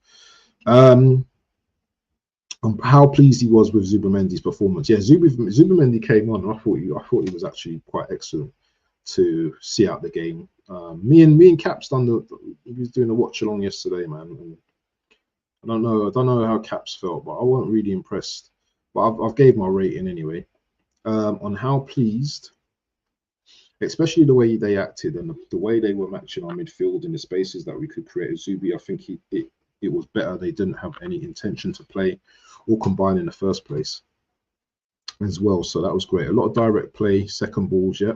How pleased he was with Zubamendi's performance. Yeah, Zubamendi came on, and I thought he was actually quite excellent to see out the game. Me and Caps he was doing a watch along yesterday, man. And I don't know how Caps felt, but I wasn't really impressed. But I've gave my rating anyway. On how pleased, especially the way they acted and the way they were matching our midfield in the spaces that we could create. Zubi, I think it was better. They didn't have any intention to play or combine in the first place as well. So that was great. A lot of direct play, second balls, yeah.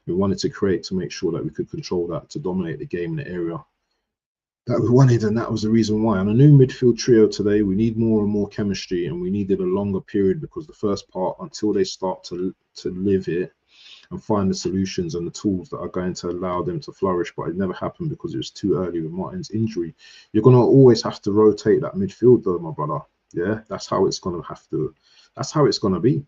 We wanted to create to make sure that we could control that, to dominate the game in the area that we wanted, and that was the reason why. On a new midfield trio today, we need more and more chemistry, and we needed a longer period, because the first part, until they start to live it and find the solutions and the tools that are going to allow them to flourish, but it never happened because it was too early with Martin's injury. You're going to always have to rotate that midfield though, my brother. Yeah, that's how it's going to be.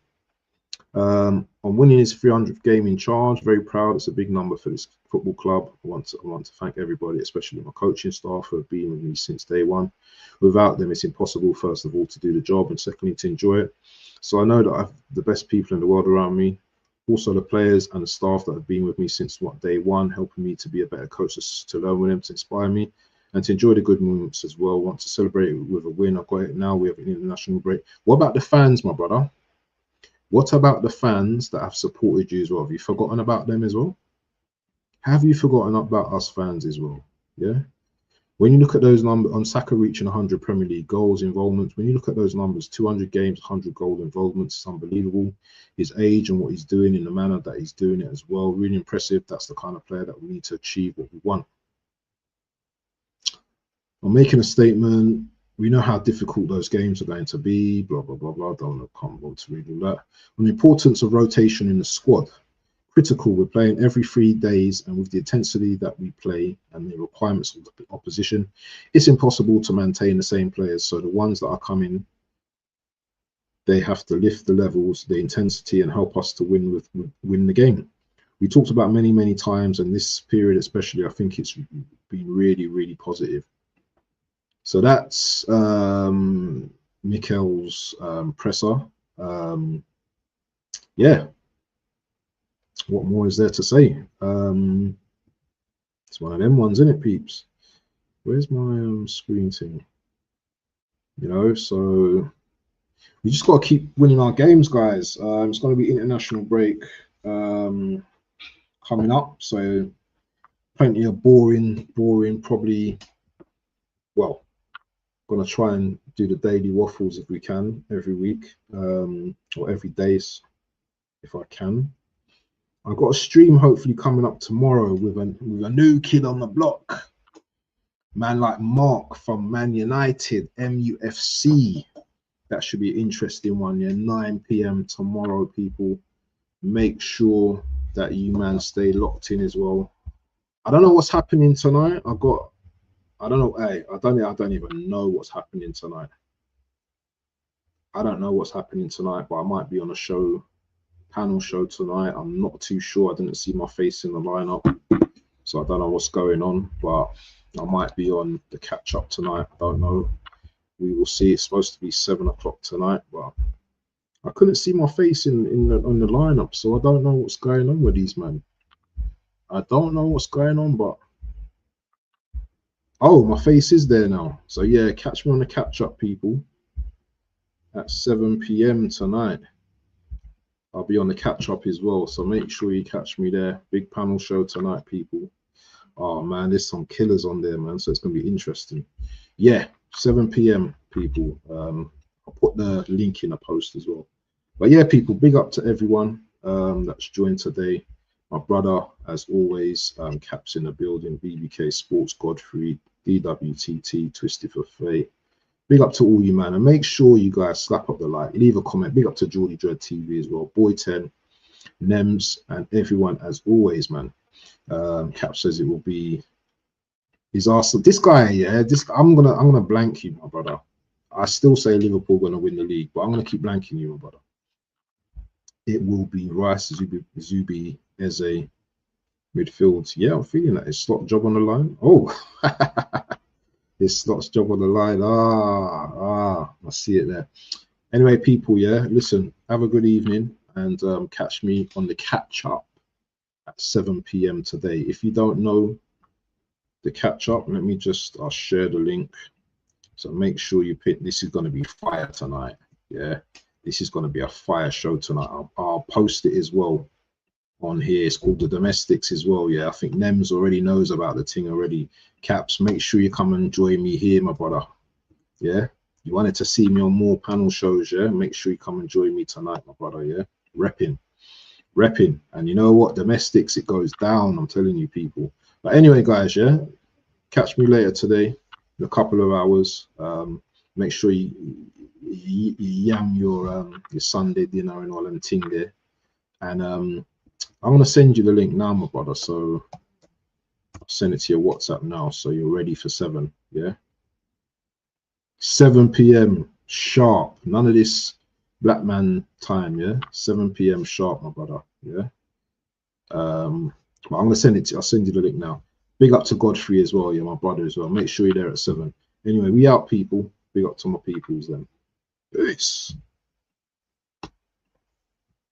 On winning his 300th game in charge, very proud. It's a big number for this football club. I want to thank everybody, especially my coaching staff, who have been with me since day one. Without them, it's impossible, first of all, to do the job, and secondly, to enjoy it. So I know that I have the best people in the world around me. Also the players and the staff that have been with me since day one, helping me to be a better coach, to learn with them, to inspire me, and to enjoy the good moments as well. Want to celebrate with a win. I've got it now. We have an international break. What about the fans, my brother? What about the fans that have supported you as well? Have you forgotten about them as well? Have you forgotten about us fans as well? Yeah. When you look at those numbers, on Saka reaching 100 Premier League goals, involvements, when you look at those numbers, 200 games, 100 goal involvements, it's unbelievable. His age and what he's doing in the manner that he's doing it as well, really impressive. That's the kind of player that we need to achieve what we want. I'm making a statement. We know how difficult those games are going to be, blah, blah, blah, blah. Can't bother to read all that. On the importance of rotation in the squad. Critical. We're playing every 3 days, and with the intensity that we play and the requirements of the opposition, it's impossible to maintain the same players. So the ones that are coming, they have to lift the levels, the intensity, and help us to win the game. We talked about many times, and this period especially, I think it's been really positive. So that's Mikel's presser. Yeah. What more is there to say? It's one of them ones, isn't it, peeps? Where's my screen thing? You know, so we just got to keep winning our games, guys. It's going to be international break coming up, so plenty of boring, probably. Well, going to try and do the daily waffles if we can, every week, or every day if I can. I've got a stream hopefully coming up tomorrow with a new kid on the block. Man like Mark from Man United, MUFC. That should be an interesting one, yeah. 9 p.m. tomorrow, people. Make sure that you, man, stay locked in as well. I don't know what's happening tonight. I don't know. Hey, I don't even know what's happening tonight. I don't know what's happening tonight, but I might be on a panel show tonight. I'm not too sure. I didn't see my face in the lineup, so I don't know what's going on, but I might be on the catch up tonight. I don't know. We will see. It's supposed to be 7 o'clock tonight, but I couldn't see my face on the lineup, so I don't know what's going on with these men. I don't know what's going on, but oh, my face is there now. So yeah, catch me on the catch up, people, at 7 p.m. tonight. I'll be on the catch up as well, so make sure you catch me there. Big panel show tonight, people. Oh man, there's some killers on there, man, so it's gonna be interesting. Yeah, 7 p.m. people. I'll put the link in the post as well. But yeah, people, big up to everyone that's joined today. My brother, as always, Caps in the building, BBK Sports, Godfrey, DWTT, Twisted for Fate. Big up to all you, man, and make sure you guys slap up the like, leave a comment. Big up to Geordie Dread TV as well, Boy 10, Nems, and everyone as always, man. Cap says it will be his Arsenal. This guy, yeah, I'm gonna blank you, my brother. I still say Liverpool gonna win the league, but I'm gonna keep blanking you, my brother. It will be Rice, Zubi, Eze, Midfield, yeah, I'm feeling that. Is Slot job on the line? Oh, is Slot's job on the line? I see it there. Anyway, people, yeah, listen, have a good evening, and catch me on the catch up at 7 p.m. today. If you don't know the catch up, let me just, I'll share the link. So make sure you pick. This is going to be fire tonight. Yeah, this is going to be a fire show tonight. I'll post it as well on here. It's called the Domestics as well. Yeah, I think Nems already knows about the thing already. Caps, make sure you come and join me here, my brother. Yeah, you wanted to see me on more panel shows. Yeah, make sure you come and join me tonight, my brother. Yeah, repping. And you know what, Domestics, it goes down. I'm telling you, people. But anyway, guys, yeah, catch me later today in a couple of hours. Make sure you yam your Sunday dinner and all and ting there. And I'm gonna send you the link now, my brother. So I'll send it to your WhatsApp now, so you're ready for 7. Yeah, 7 p.m. sharp. None of this black man time. Yeah, 7 p.m. sharp, my brother. Yeah. But I'm gonna send it to you. I'll send you the link now. Big up to Godfrey as well. Yeah, my brother as well. Make sure you're there at 7. Anyway, we out, people. Big up to my peoples then. Peace.